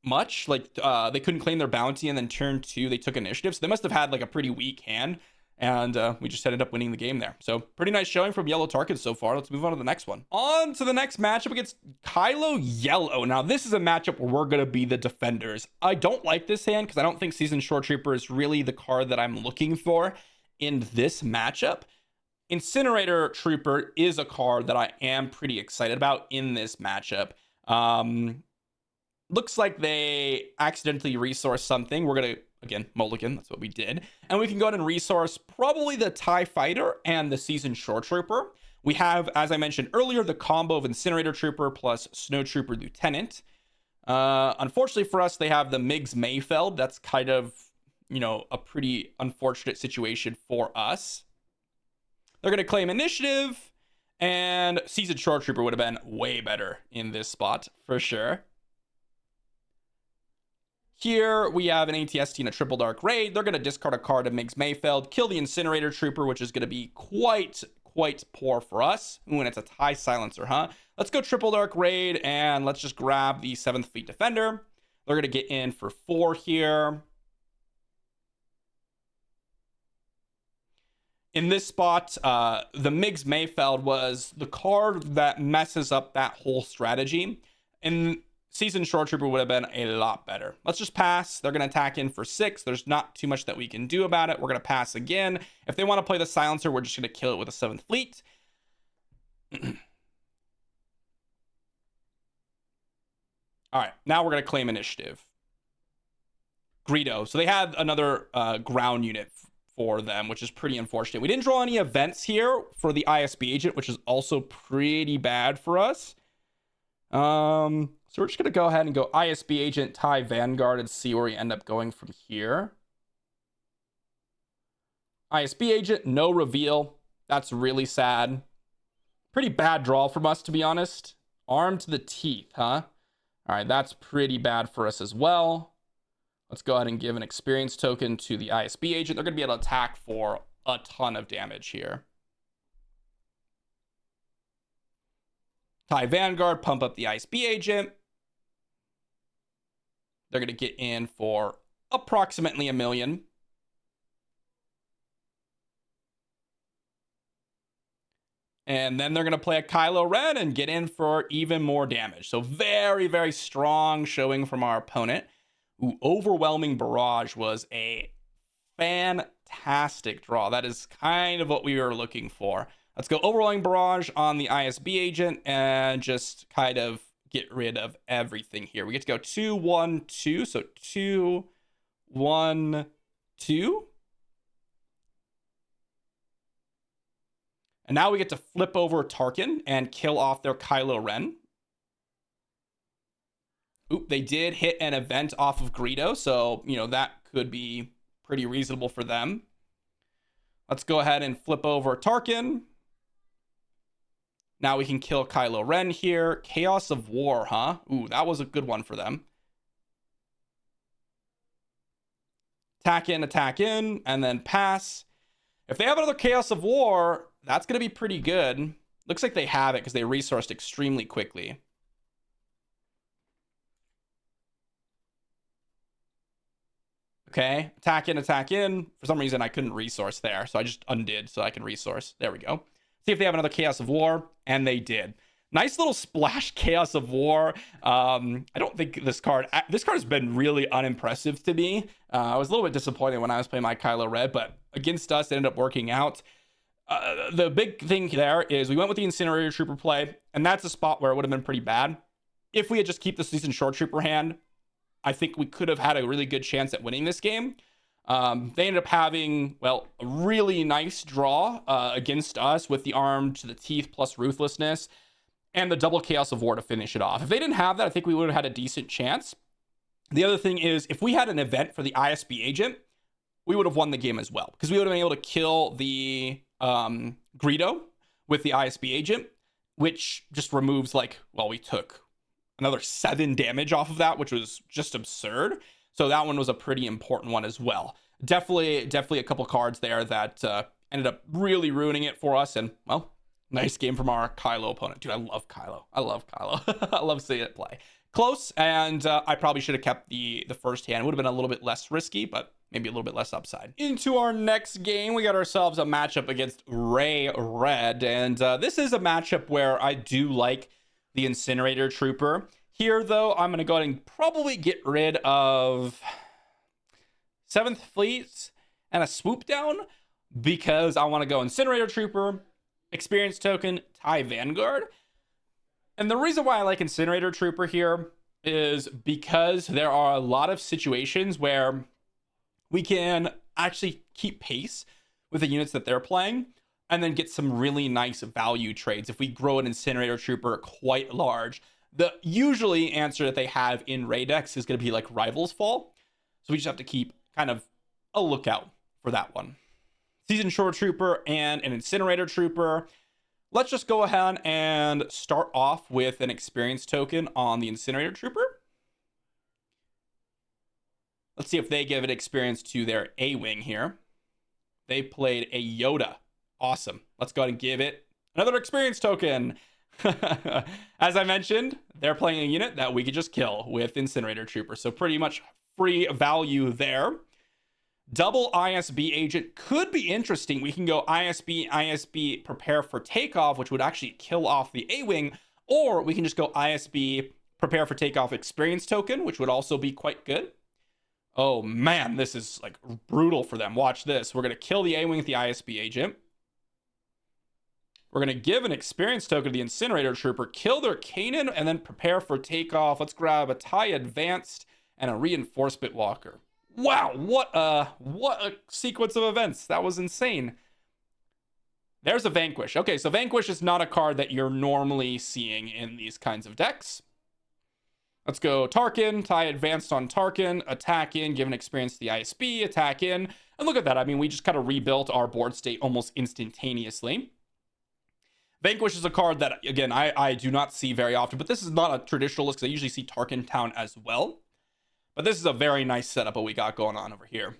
much. Like they couldn't claim their bounty, and then turn 2 they took initiative. So they must have had like a pretty weak hand. And we just ended up winning the game there. So pretty nice showing from Yellow Tarkin so far. Let's move on to the next one. On to the next matchup against Kylo Yellow. Now, this is a matchup where we're going to be the defenders. I don't like this hand because I don't think Seasoned Shore Trooper is really the card that I'm looking for in this matchup. Incinerator Trooper is a card that I am pretty excited about in this matchup. Looks like they accidentally resourced something. We're going to, again, mulligan, that's what we did. And we can go ahead and resource probably the TIE Fighter and the Seasoned Shore Trooper. We have, as I mentioned earlier, the combo of Incinerator Trooper plus Snow Trooper Lieutenant. Unfortunately for us, they have the Migs Mayfeld. That's kind of, a pretty unfortunate situation for us. They're going to claim initiative, and Seasoned Shore Trooper would have been way better in this spot, for sure. Here we have an ATST and a Triple Dark Raid. They're going to discard a card of Migs Mayfeld, kill the Incinerator Trooper, which is going to be quite quite poor for us. Ooh, and it's a TIE silencer, huh? Let's go triple dark raid, and let's just grab the 7th Fleet Defender. They're going to get in for 4 here. In this spot, the Migs Mayfeld was the card that messes up that whole strategy. And Seasoned Shore Trooper would have been a lot better. Let's just pass. They're going to attack in for 6. There's not too much that we can do about it. We're going to pass again. If they want to play the Silencer, we're just going to kill it with a 7th Fleet. All right, now we're going to claim initiative. Greedo. So they had another ground unit for them, which is pretty unfortunate. We didn't draw any events here for the ISB agent, which is also pretty bad for us. So we're just going to go ahead and go ISB agent, TIE Vanguard, and see where we end up going from here. ISB agent, no reveal. That's really sad. Pretty bad draw from us, to be honest. Arm to the teeth, huh? All right, that's pretty bad for us as well. Let's go ahead and give an experience token to the ISB agent. They're going to be able to attack for a ton of damage here. TIE Vanguard, pump up the ISB agent. They're going to get in for approximately 1 million. And then they're going to play a Kylo Ren and get in for even more damage. So very, very strong showing from our opponent. Ooh, Overwhelming Barrage was a fantastic draw. That is kind of what we were looking for. Let's go Overwhelming Barrage on the ISB agent and just kind of get rid of everything here. We get to go 2, 1, 2. So 2, 1, 2. And now we get to flip over Tarkin and kill off their Kylo Ren. Oop, they did hit an event off of Greedo, so, you know, that could be pretty reasonable for them. Let's go ahead and flip over Tarkin. Now we can kill Kylo Ren here. Chaos of War, huh? Ooh, that was a good one for them. Attack in, and then pass. If they have another Chaos of War, that's going to be pretty good. Looks like they have it because they resourced extremely quickly. Okay, attack in. For some reason, I couldn't resource there, so I just undid so I can resource. There we go. See if they have another Chaos of War, and they did. Nice little splash Chaos of War. I don't think this card has been really unimpressive to me. I was a little bit disappointed when I was playing my Kylo Ren, but against us, it ended up working out. The big thing there is we went with the Incinerator Trooper play, and that's a spot where it would have been pretty bad. If we had just keep the Seasoned Shore Trooper hand, I think we could have had a really good chance at winning this game. They ended up having, well, a really nice draw against us with the arm to the teeth plus ruthlessness and the double Chaos of War to finish it off. If they didn't have that, I think we would have had a decent chance. The other thing is, if we had an event for the ISB agent, we would have won the game as well, because we would have been able to kill the Greedo with the ISB agent, which just removes, like, well, we took another 7 damage off of that, which was just absurd. So that one was a pretty important one as well. Definitely a couple cards there that ended up really ruining it for us. And, well, nice game from our Kylo opponent. Dude, I love Kylo. I love seeing it play. Close, and I probably should have kept the first hand. It would have been a little bit less risky, but maybe a little bit less upside. Into our next game, we got ourselves a matchup against Ray Red. And this is a matchup where I do like the Incinerator Trooper. Here, though, I'm going to go ahead and probably get rid of 7th Fleet and a Swoop Down, because I want to go Incinerator Trooper, Experience Token, TIE Vanguard. And the reason why I like Incinerator Trooper here is because there are a lot of situations where we can actually keep pace with the units that they're playing and then get some really nice value trades if we grow an Incinerator Trooper quite large. The usually answer that they have in Raid decks is going to be like Rival's Fall. So we just have to keep kind of a lookout for that one. Seasoned Shore Trooper and an Incinerator Trooper. Let's just go ahead and start off with an experience token on the Incinerator Trooper. Let's see if they give an experience to their A-Wing here. They played a Yoda Awesome. Let's go ahead and give it another experience token. As I mentioned, they're playing a unit that we could just kill with Incinerator Trooper. So pretty much free value there. Double ISB agent could be interesting. We can go ISB, prepare for takeoff, which would actually kill off the A-Wing. Or we can just go ISB, prepare for takeoff experience token, which would also be quite good. Oh man, this is like brutal for them. Watch this. We're going to kill the A-Wing with the ISB agent. We're going to give an experience token to the Incinerator Trooper, kill their Kanan, and then prepare for takeoff. Let's grab a TIE Advanced and a Reinforcement Walker. Wow, what a sequence of events. That was insane. There's a Vanquish. Okay, so Vanquish is not a card that you're normally seeing in these kinds of decks. Let's go Tarkin, TIE Advanced on Tarkin, attack in, give an experience to the ISB, attack in. And look at that. I mean, we just kind of rebuilt our board state almost instantaneously. Vanquish is a card that, again, I do not see very often, but this is not a traditional list because I usually see Tarkin Town as well. But this is a very nice setup what we got going on over here.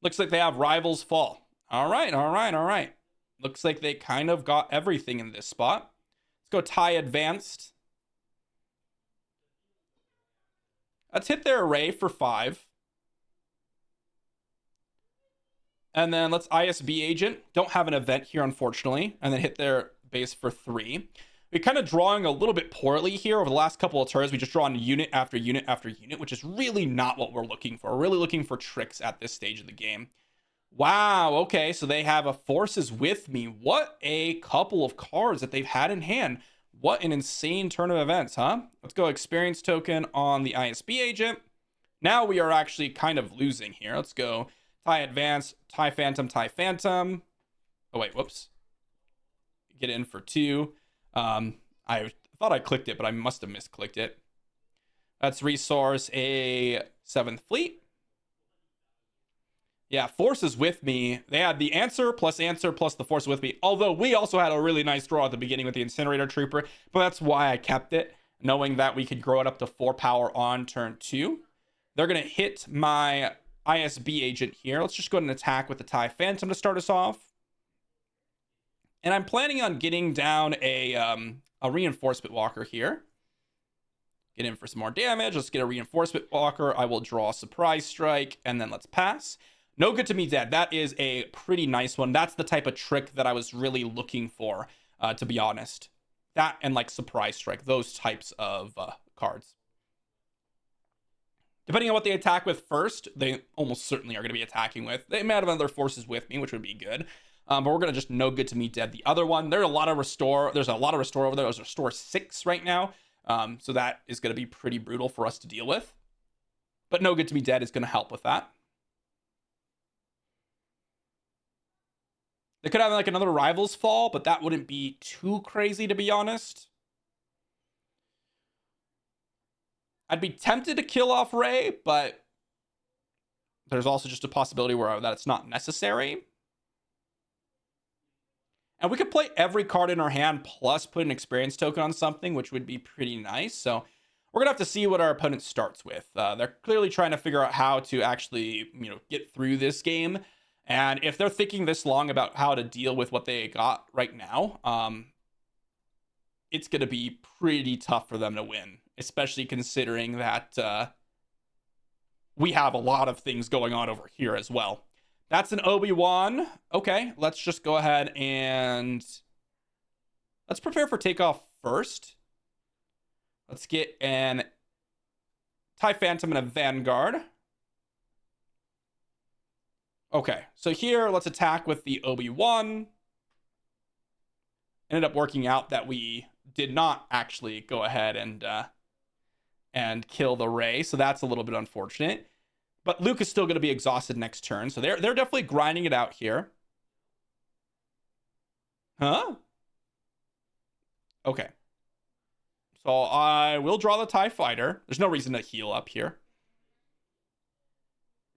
Looks like they have Rivals Fall. All right, all right, all right. Looks like they kind of got everything in this spot. Let's go TIE Advanced. Let's hit their array for 5. And then let's ISB agent. Don't have an event here, unfortunately. And then hit their base for 3. We're kind of drawing a little bit poorly here over the last couple of turns. We just draw unit after unit after unit, which is really not what we're looking for. We're really looking for tricks at this stage of the game. Wow, okay, so they have a Forces with Me. What a couple of cards that they've had in hand. What an insane turn of events, huh? Let's go experience token on the ISB agent. Now we are actually kind of losing here. Let's go TIE Advance, TIE Phantom, TIE Phantom. Oh, wait, whoops. Get in for 2. I thought I clicked it, but I must have misclicked it. Let's resource a 7th Fleet. Yeah, Forces with Me. They had the answer plus the Force with Me. Although we also had a really nice draw at the beginning with the Incinerator Trooper, but that's why I kept it, knowing that we could grow it up to 4 power on turn 2. They're going to hit my ISB agent here. Let's just go ahead and attack with the TIE Phantom to start us off. And I'm planning on getting down a Reinforcement Walker here. Get in for some more damage. Let's get a Reinforcement Walker. I will draw a Surprise Strike, and then let's pass. No Good to Me Dead. That is a pretty nice one. That's the type of trick that I was really looking for, to be honest. That and like Surprise Strike, those types of cards. Depending on what they attack with first, they almost certainly are going to be attacking with. They might have other Forces with Me, which would be good. But we're going to just No Good to Me Dead the other one. There's a lot of Restore over there. There's Restore 6 right now. So that is going to be pretty brutal for us to deal with. But No Good to Me Dead is going to help with that. They could have like another Rivals Fall, but that wouldn't be too crazy, to be honest. I'd be tempted to kill off Rey, but there's also just a possibility where that it's not necessary. And we could play every card in our hand plus put an experience token on something, which would be pretty nice. So we're going to have to see what our opponent starts with. They're clearly trying to figure out how to actually, get through this game. And if they're thinking this long about how to deal with what they got right now, it's going to be pretty tough for them to win, especially considering that we have a lot of things going on over here as well. That's an Obi-Wan. Okay, let's just go ahead and let's prepare for takeoff first. Let's get an TIE Phantom and a Vanguard. Okay, so here, let's attack with the Obi-Wan. Ended up working out that we did not actually go ahead and kill the Rey, so that's a little bit unfortunate. But Luke is still going to be exhausted next turn, so they're definitely grinding it out here. Huh? Okay. So I will draw the TIE Fighter. There's no reason to heal up here.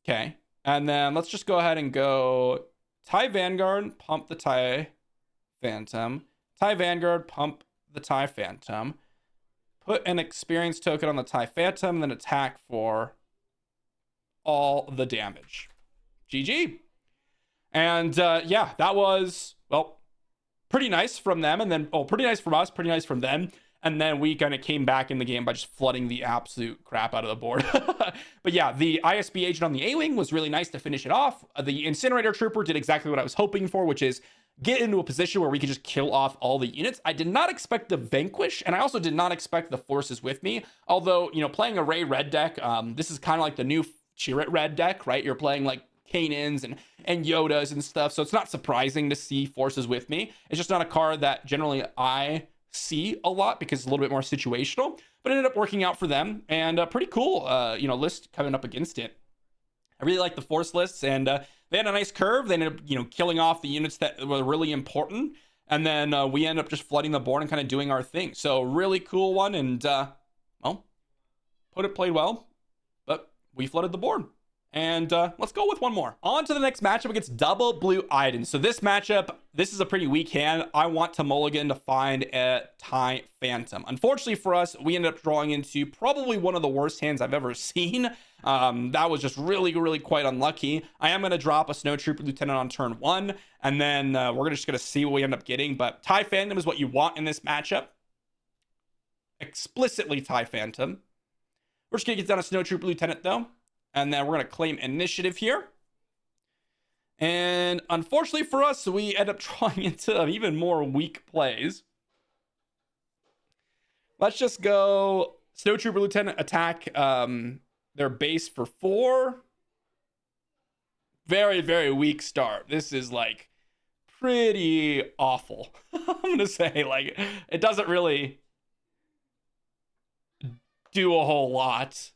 Okay. And then let's just go ahead and go TIE Vanguard, pump the TIE Phantom. TIE Vanguard, pump the TIE Phantom. Put an experience token on the TIE Phantom, and then attack for all the damage. GG. And yeah, that was, well, pretty nice from them. And then, oh, pretty nice from us, pretty nice from them. And then we kind of came back in the game by just flooding the absolute crap out of the board. But yeah, the ISB agent on the A-Wing was really nice to finish it off. The Incinerator Trooper did exactly what I was hoping for, which is get into a position where we could just kill off all the units. I did not expect the Vanquish, and I also did not expect the Forces with me. Although, you know, playing a Ray red deck, this is kind of like the new Chirrut red deck, right? You're playing like Kanans and Yodas and stuff, so it's not surprising to see Forces with me. It's just not a card that generally I see a lot because it's a little bit more situational, but it ended up working out for them, and pretty cool you know, list coming up against it. I really like the Force lists, and they had a nice curve. They ended up, you know, killing off the units that were really important, and then we ended up just flooding the board and kind of doing our thing. So really cool one, and well, played well, but we flooded the board. And let's go with one more. On to the next matchup against Double Blue Iden. So this matchup, this is a pretty weak hand. I want to mulligan to find a TIE Phantom. Unfortunately for us, we ended up drawing into probably one of the worst hands I've ever seen. That was just really, really quite unlucky. I am going to drop a Snowtrooper Lieutenant on turn 1, and then we're just going to see what we end up getting. But TIE Phantom is what you want in this matchup. Explicitly TIE Phantom. We're just going to get down a Snowtrooper Lieutenant, though. And then we're going to claim initiative here. And unfortunately for us, we end up drawing into even more weak plays. Let's just go Snowtrooper Lieutenant attack their base for 4. Very, very weak start. This is like pretty awful. I'm going to say, like, it doesn't really do a whole lot.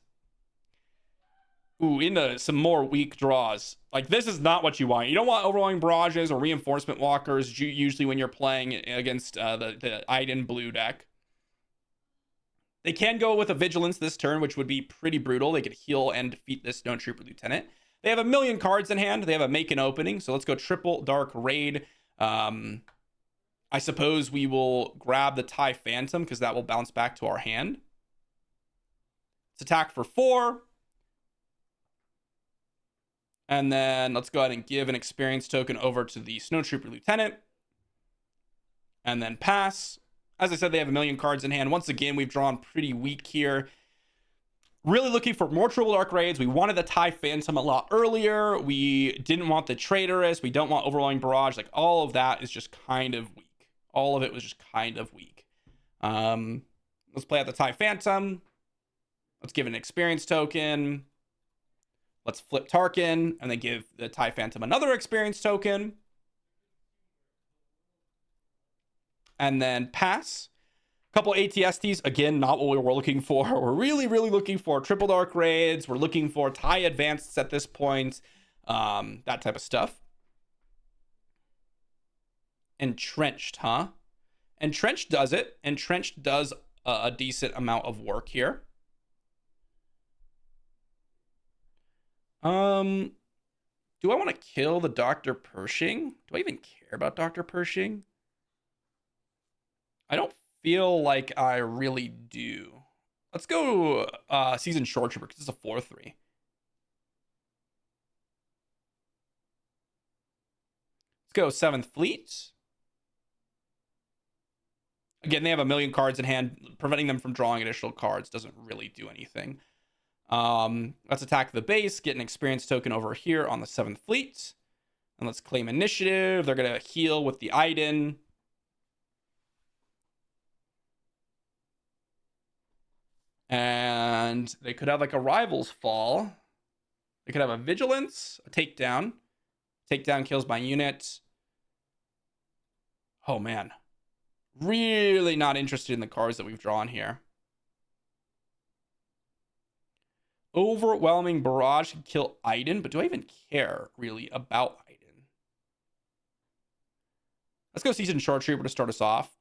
Ooh, into some more weak draws. Like, this is not what you want. You don't want overwhelming barrages or reinforcement walkers usually when you're playing against the Iden blue deck. They can go with a vigilance this turn, which would be pretty brutal. They could heal and defeat this Snowtrooper Lieutenant. They have a million cards in hand. They have a make an opening. So let's go triple dark raid. I suppose we will grab the TIE Phantom because that will bounce back to our hand. Let's attack for 4. And then let's go ahead and give an experience token over to the Snowtrooper Lieutenant. And then pass. As I said, they have a million cards in hand. Once again, we've drawn pretty weak here. Really looking for more Triple Dark Raids. We wanted the TIE Phantom a lot earlier. We didn't want the Traitorous. We don't want Overwhelming Barrage. Like, all of that is just kind of weak. All of it was just kind of weak. Let's play out the TIE Phantom. Let's give an experience token. Let's flip Tarkin and then give the TIE Phantom another experience token. And then pass. A couple ATSTs. Again, not what we were looking for. We're really, really looking for Triple Dark Raids. We're looking for TIE Advanced at this point. That type of stuff. Entrenched, huh? Entrenched does it. Entrenched does a decent amount of work here. Do I want to kill the Dr. Pershing? Do I even care about Dr. Pershing? I don't feel like I really do. Let's go Seasoned Shore Trooper because it's a 4-3. Let's go 7th Fleet. Again, they have a million cards in hand. Preventing them from drawing additional cards doesn't really do anything. Let's attack the base, get an experience token over here on the 7th Fleet. And let's claim initiative. They're going to heal with the Iden. And they could have like a Rivals Fall. They could have a Vigilance, a Takedown. Takedown kills my unit. Oh, man. Really not interested in the cards that we've drawn here. Overwhelming Barrage can kill Iden, but do I even care really about Iden? Let's go Seasoned Shore Trooper to start us off.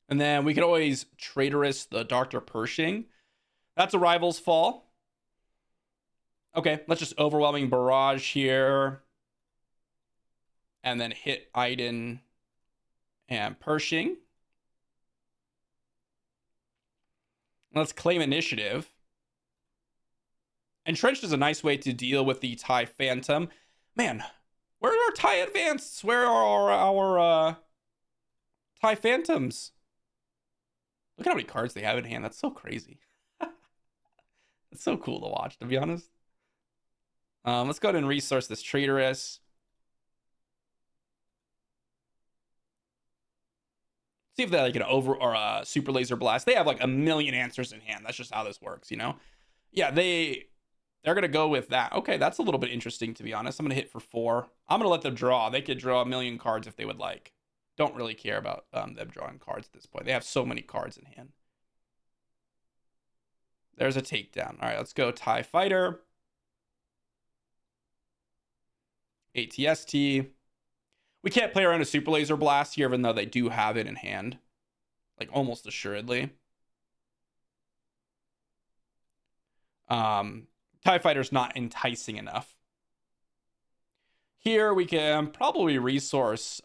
And then we could always Traitorous the Dr. Pershing. That's a Rivals Fall. Okay, let's just Overwhelming Barrage here. And then hit Iden and Pershing. Let's claim initiative. Entrenched is a nice way to deal with the TIE Phantom. Man, where are our TIE Advanced? Where are our TIE Phantoms? Look at how many cards they have in hand. That's so crazy. It's so cool to watch, to be honest. Let's go ahead and resource this Traitorous. See if they like an over or a super laser blast. They have like a million answers in hand. That's just how this works, you know? Yeah, they're gonna go with that. Okay, that's a little bit interesting, to be honest. I'm gonna hit for 4. I'm gonna let them draw. They could draw a million cards if they would like. Don't really care about them drawing cards at this point. They have so many cards in hand. There's a takedown. All right, let's go TIE Fighter. ATST. We can't play around a super laser blast here, even though they do have it in hand. Like, almost assuredly. TIE Fighter's not enticing enough. Here, we can probably resource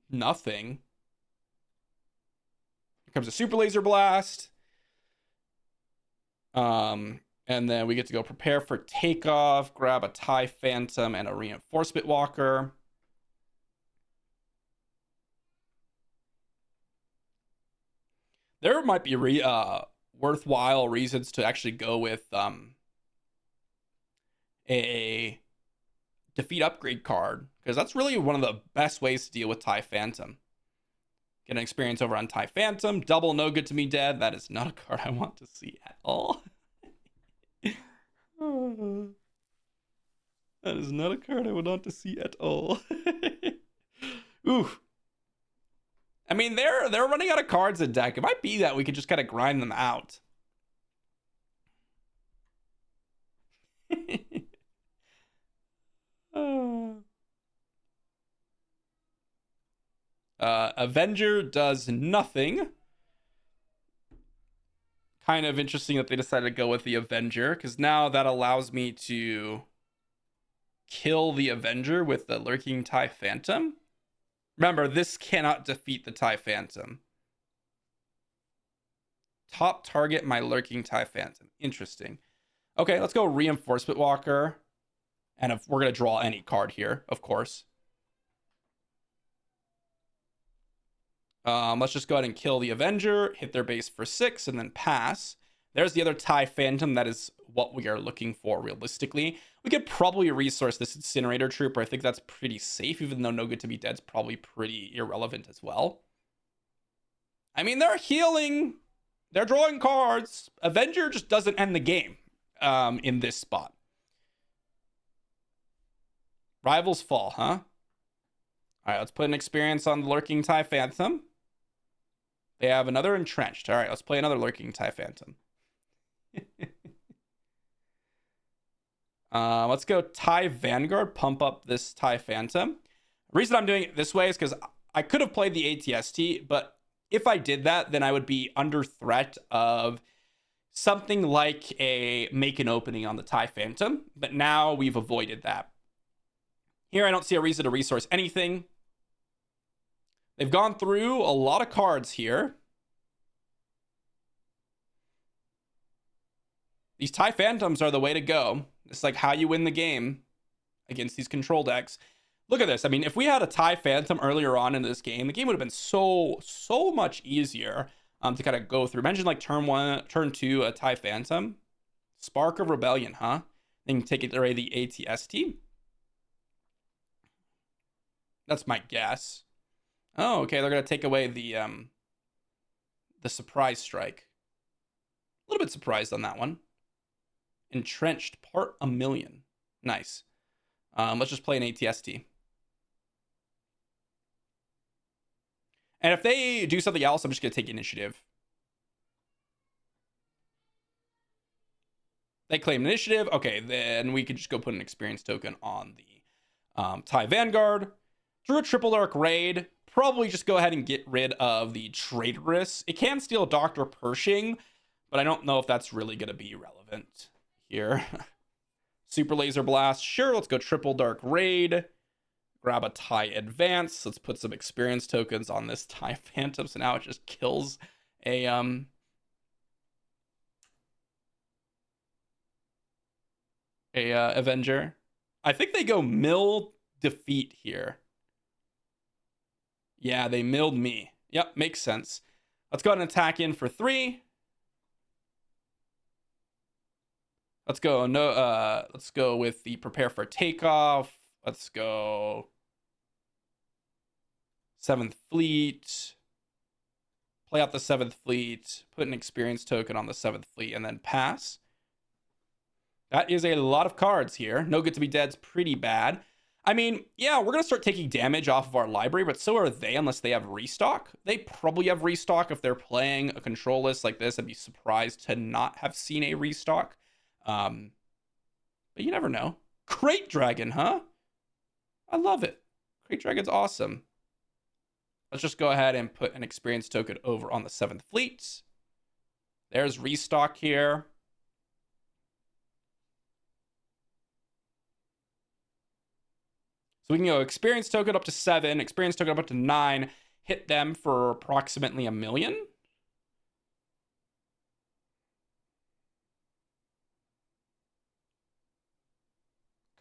nothing. Here comes a super laser blast. And then we get to go prepare for takeoff, grab a TIE Phantom and a reinforcement walker. There might be worthwhile reasons to actually go with a defeat upgrade card, because that's really one of the best ways to deal with TIE Phantom. Get an experience over on TIE Phantom. Double no good to me dead. That is not a card I want to see at all. That is not a card I would want to see at all. Ooh. I mean, they're running out of cards in deck. It might be that we could just kind of grind them out. Avenger does nothing. Kind of interesting that they decided to go with the Avenger, because now that allows me to kill the Avenger with the Lurking TIE Phantom. Remember, this cannot defeat the TIE Phantom. Top target my Lurking TIE Phantom. Interesting. Okay, let's go Reinforcement Walker. And if we're going to draw any card here, of course. Let's just go ahead and kill the Avenger, hit their base for 6, and then pass. There's the other TIE Phantom. That is what we are looking for realistically. We could probably resource this Incinerator Trooper. I think that's pretty safe, even though No Good to Be Dead's probably pretty irrelevant as well. I mean, they're healing. They're drawing cards. Avenger just doesn't end the game in this spot. Rivals fall, huh? All right, let's put an experience on the Lurking TIE Phantom. They have another Entrenched. All right, let's play another Lurking TIE Phantom. Let's go TIE Vanguard, pump up this TIE Phantom. The reason I'm doing it this way is because I could have played the ATST, but if I did that, then I would be under threat of something like a make an opening on the TIE Phantom, but now we've avoided that. Here, I don't see a reason to resource anything. They've gone through a lot of cards here. These TIE Phantoms are the way to go. It's like how you win the game against these control decks. Look at this. I mean, if we had a TIE Phantom earlier on in this game, the game would have been so much easier to kind of go through. Imagine like turn 2, a TIE Phantom. Spark of Rebellion, huh? Then you take it away the ATST. That's my guess. Oh, okay. They're going to take away the Surprise Strike. A little bit surprised on that one. Entrenched, part a million. Nice. Let's just play an ATST. And if they do something else, I'm just going to take initiative. They claim initiative. Okay, then we could just go put an experience token on the TIE Vanguard. Drew a Triple Dark Raid. Probably just go ahead and get rid of the Traitorous. It can steal Dr. Pershing, but I don't know if that's really going to be relevant here. Super Laser Blast. Sure, let's go Triple Dark Raid. Grab a TIE Advance. Let's put some experience tokens on this TIE Phantom. So now it just kills a a Avenger. I think they go mill defeat here. Yeah, they milled me. Yep, makes sense. Let's go ahead and attack in for 3. Let's go. No, let's go with the prepare for takeoff. Let's go 7th Fleet. Play out the 7th Fleet. Put an experience token on the 7th Fleet and then pass. That is a lot of cards here. No Good to Be Dead's pretty bad. I mean, yeah, we're going to start taking damage off of our library, but so are they unless they have restock. They probably have restock if they're playing a control list like this. I'd be surprised to not have seen a restock. But you never know. Crate Dragon, huh? I love it. Crate Dragon's awesome. Let's just go ahead and put an experience token over on the 7th Fleet. There's restock here. So we can go experience token up to 7, experience token up to 9, hit them for approximately 1 million.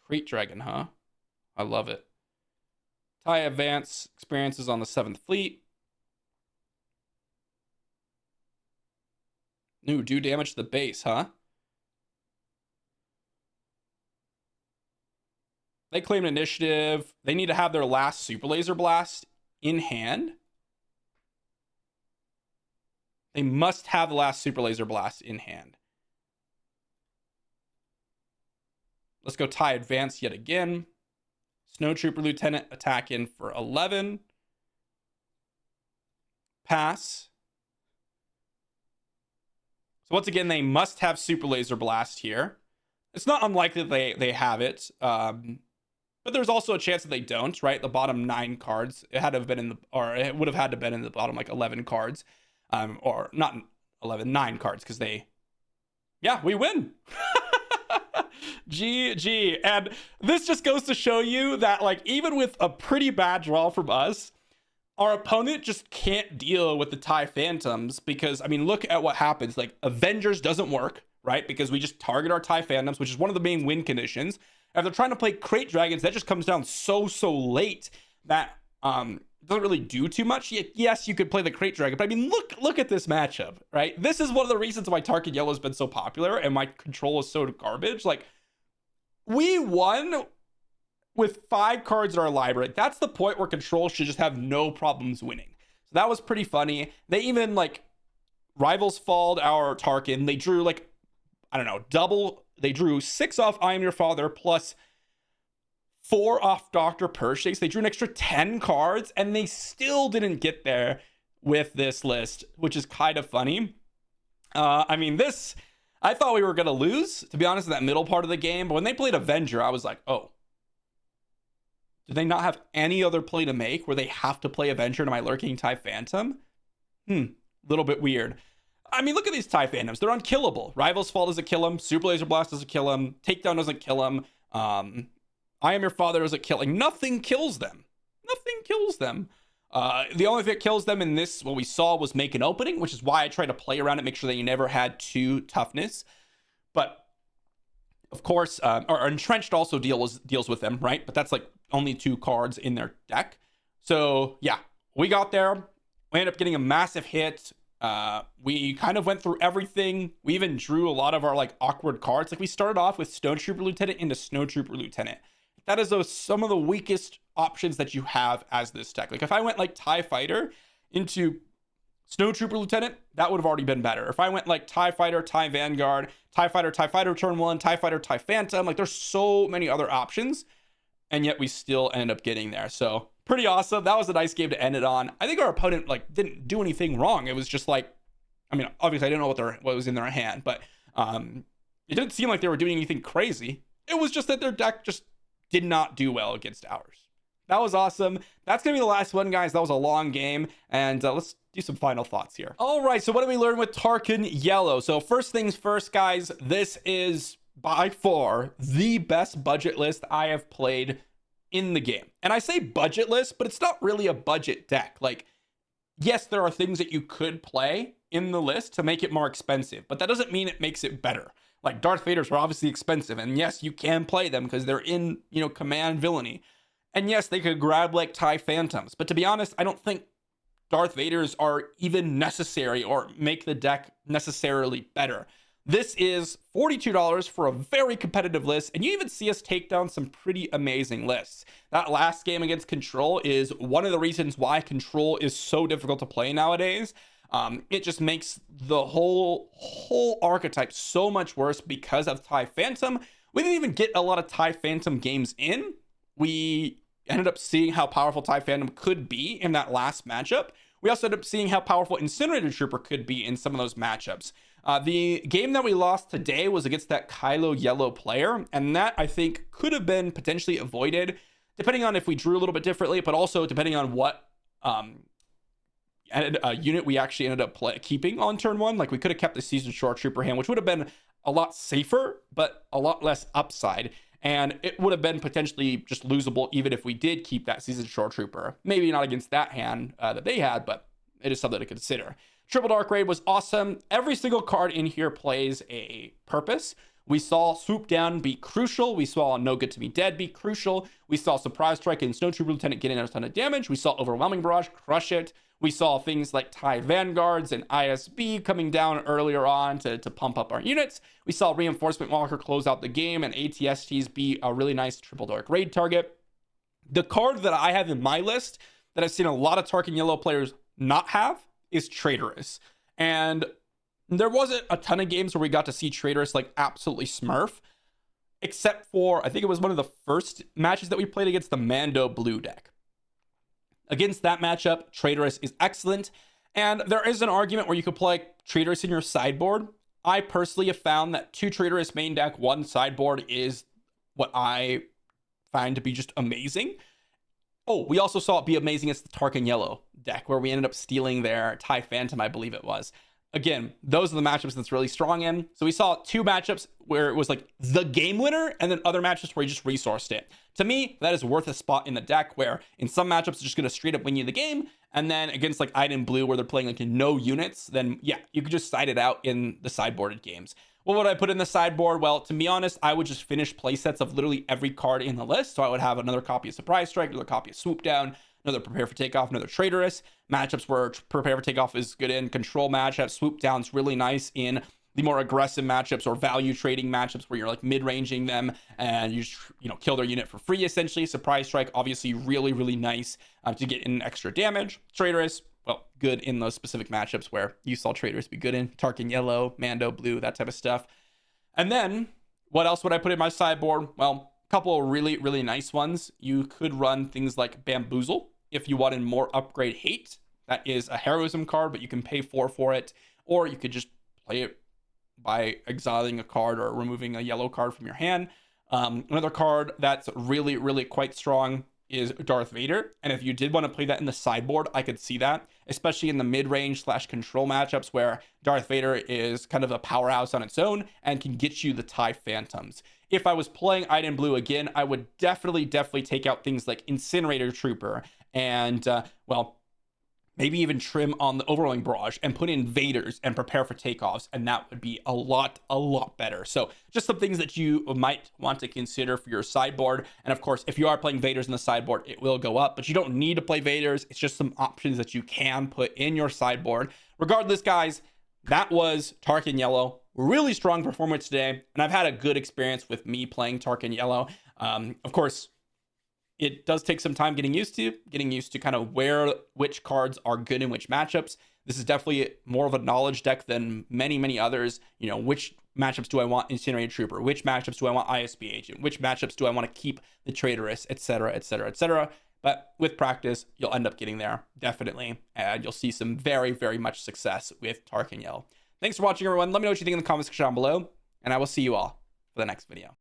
Crate Dragon, huh? I love it. TIE Advance experiences on the 7th Fleet. Ooh, do damage to the base, huh? They claim initiative. They need to have their last Super Laser Blast in hand. They must have the last Super Laser Blast in hand. Let's go TIE Advance yet again. Snowtrooper Lieutenant attack in for 11. Pass. So once again, they must have Super Laser Blast here. It's not unlikely that they have it. But there's also a chance that they don't, right? The bottom 9 cards, it had to have been in the, or it would have had to have been in the bottom like 11 cards. Or not 11, 9 cards, because yeah, we win. GG. And this just goes to show you that, like, even with a pretty bad draw from us, our opponent just can't deal with the TIE Phantoms because, I mean, look at what happens. Like, Avengers doesn't work, right? Because we just target our TIE Phantoms, which is one of the main win conditions. If they're trying to play Crate Dragons, that just comes down so late that doesn't really do too much. Yes, you could play the Crate Dragon, but I mean, look at this matchup, right? This is one of the reasons why Tarkin Yellow has been so popular and my control is so garbage. Like, we won with 5 cards in our library. That's the point where control should just have no problems winning. So that was pretty funny. They even, like, Rivals Falled our Tarkin. They drew, like, I don't know, double. They drew 6 off I Am Your Father plus 4 off Dr. Pershing. They drew an extra 10 cards and they still didn't get there with this list, which is kind of funny. I mean, I thought we were going to lose, to be honest, in that middle part of the game. But when they played Avenger, I was like, oh, do they not have any other play to make where they have to play Avenger to my Lurking TIE Phantom? Little bit weird. I mean, look at these TIE Phantoms. They're unkillable. Rivals Fall doesn't kill them. Super Laser Blast doesn't kill them. Takedown doesn't kill them. I Am Your Father doesn't kill. Like, nothing kills them. Nothing kills them. The only thing that kills them in this, what we saw, was make an opening, which is why I try to play around it, make sure that you never had 2 toughness. But, of course, or Entrenched also deals with them, right? But that's, like, only 2 cards in their deck. So, yeah, we got there. We ended up getting a massive hit. We kind of went through everything. We even drew a lot of our, like, awkward cards. Like, we started off with Snowtrooper Lieutenant into Snowtrooper Lieutenant. That is some of the weakest options that you have as this deck. Like, if I went like TIE Fighter into Snowtrooper Lieutenant, that would have already been better. If I went like TIE Fighter, TIE Vanguard, TIE Fighter turn 1, TIE Fighter, TIE Phantom, like, there's so many other options, and yet we still end up getting there. So pretty awesome. That was a nice game to end it on. I think our opponent, like, didn't do anything wrong. It was just like, I mean, obviously I didn't know what was in their hand, but it didn't seem like they were doing anything crazy. It was just that their deck just did not do well against ours. That was awesome. That's going to be the last one, guys. That was a long game. And let's do some final thoughts here. All right, so what did we learn with Tarkin Yellow? So first things first, guys, this is by far the best budget list I have played in the game. And I say budget list, but it's not really a budget deck. Like, yes, there are things that you could play in the list to make it more expensive, but that doesn't mean it makes it better. Like, Darth Vader's are obviously expensive, and yes, you can play them because they're in, command villainy. And yes, they could grab like TIE Phantoms, but to be honest, I don't think Darth Vader's are even necessary or make the deck necessarily better. This is $42 for a very competitive list, and you even see us take down some pretty amazing lists. That last game against Control is one of the reasons why Control is so difficult to play nowadays. It just makes the whole archetype so much worse because of TIE Phantom. We didn't even get a lot of TIE Phantom games in. We ended up seeing how powerful TIE Phantom could be in that last matchup. We also ended up seeing how powerful Incinerator Trooper could be in some of those matchups. The game that we lost today was against that Kylo Yellow player, and that I think could have been potentially avoided, depending on if we drew a little bit differently, but also depending on what unit we actually ended up keeping on turn one. Like, we could have kept the Seasoned Shore Trooper hand, which would have been a lot safer, but a lot less upside. And it would have been potentially just losable even if we did keep that Seasoned Shore Trooper. Maybe not against that hand that they had, but it is something to consider. Triple Dark Raid was awesome. Every single card in here plays a purpose. We saw Swoop Down be crucial. We saw No Good to Be Dead be crucial. We saw Surprise Strike and Snowtrooper Lieutenant getting a ton of damage. We saw Overwhelming Barrage crush it. We saw things like TIE Vanguards and ISB coming down earlier on to pump up our units. We saw Reinforcement Walker close out the game and ATSTs be a really nice Triple Dark Raid target. The card that I have in my list that I've seen a lot of Tarkin Yellow players not have is Traitorous. And there wasn't a ton of games where we got to see Traitorous like absolutely smurf, except for, I think it was one of the first matches that we played against the Mando Blue deck. Against that matchup, Traitorous is excellent, and there is an argument where you could play Traitorous in your sideboard. I personally have found that 2 Traitorous main deck, 1 sideboard is what I find to be just amazing. Oh, we also saw it be amazing against the Tarkin Yellow deck, where we ended up stealing their TIE Phantom, I believe it was. Again, those are the matchups that's really strong in. So we saw 2 matchups where it was like the game winner, and then other matchups where he just resourced it. To me, that is worth a spot in the deck, where in some matchups it's just going to straight up win you the game, and then against like Iden Blue, where they're playing like no units, then yeah, you could just side it out in the sideboarded games. What would I put in the sideboard? Well, to be honest, I would just finish playsets of literally every card in the list. So I would have another copy of Surprise Strike, another copy of Swoop Down, another Prepare for Takeoff, another Traitorous. Matchups where Prepare for Takeoff is good in control matchups. Swoop Down's really nice in the more aggressive matchups or value trading matchups where you're like mid-ranging them and you kill their unit for free essentially. Surprise Strike, obviously really, really nice to get in extra damage. Traitorous, well, good in those specific matchups where you saw Traitorous be good in. Tarkin Yellow, Mando Blue, that type of stuff. And then what else would I put in my sideboard? Well, a couple of really, really nice ones. You could run things like Bamboozle if you wanted more upgrade hate. That is a heroism card, but you can pay 4 for it. Or you could just play it by exiling a card or removing a yellow card from your hand. Another card that's really, really quite strong is Darth Vader. And if you did want to play that in the sideboard, I could see that, especially in the mid-range / control matchups where Darth Vader is kind of a powerhouse on its own and can get you the TIE Phantoms. If I was playing Iden Blue again, I would definitely take out things like Incinerator Trooper and, maybe even trim on the Overwhelming Barrage and put in Vaders and Prepare for Takeoffs, and that would be a lot better. So just some things that you might want to consider for your sideboard. And of course, if you are playing Vaders in the sideboard, it will go up, but you don't need to play Vaders. It's just some options that you can put in your sideboard. Regardless, guys, that was Tarkin Yellow. Really strong performance today, and I've had a good experience with me playing Tarkin Yellow. Of course, it does take some time getting used to kind of which cards are good in which matchups. This is definitely more of a knowledge deck than many others. Which matchups do I want Incinerator Trooper? Which matchups do I want ISB Agent? Which matchups do I want to keep the Traitorous, etc., etc., etc. But with practice, you'll end up getting there, definitely. And you'll see some very, very much success with Tarkin Yellow. Thanks for watching, everyone. Let me know what you think in the comment section down below, and I will see you all for the next video.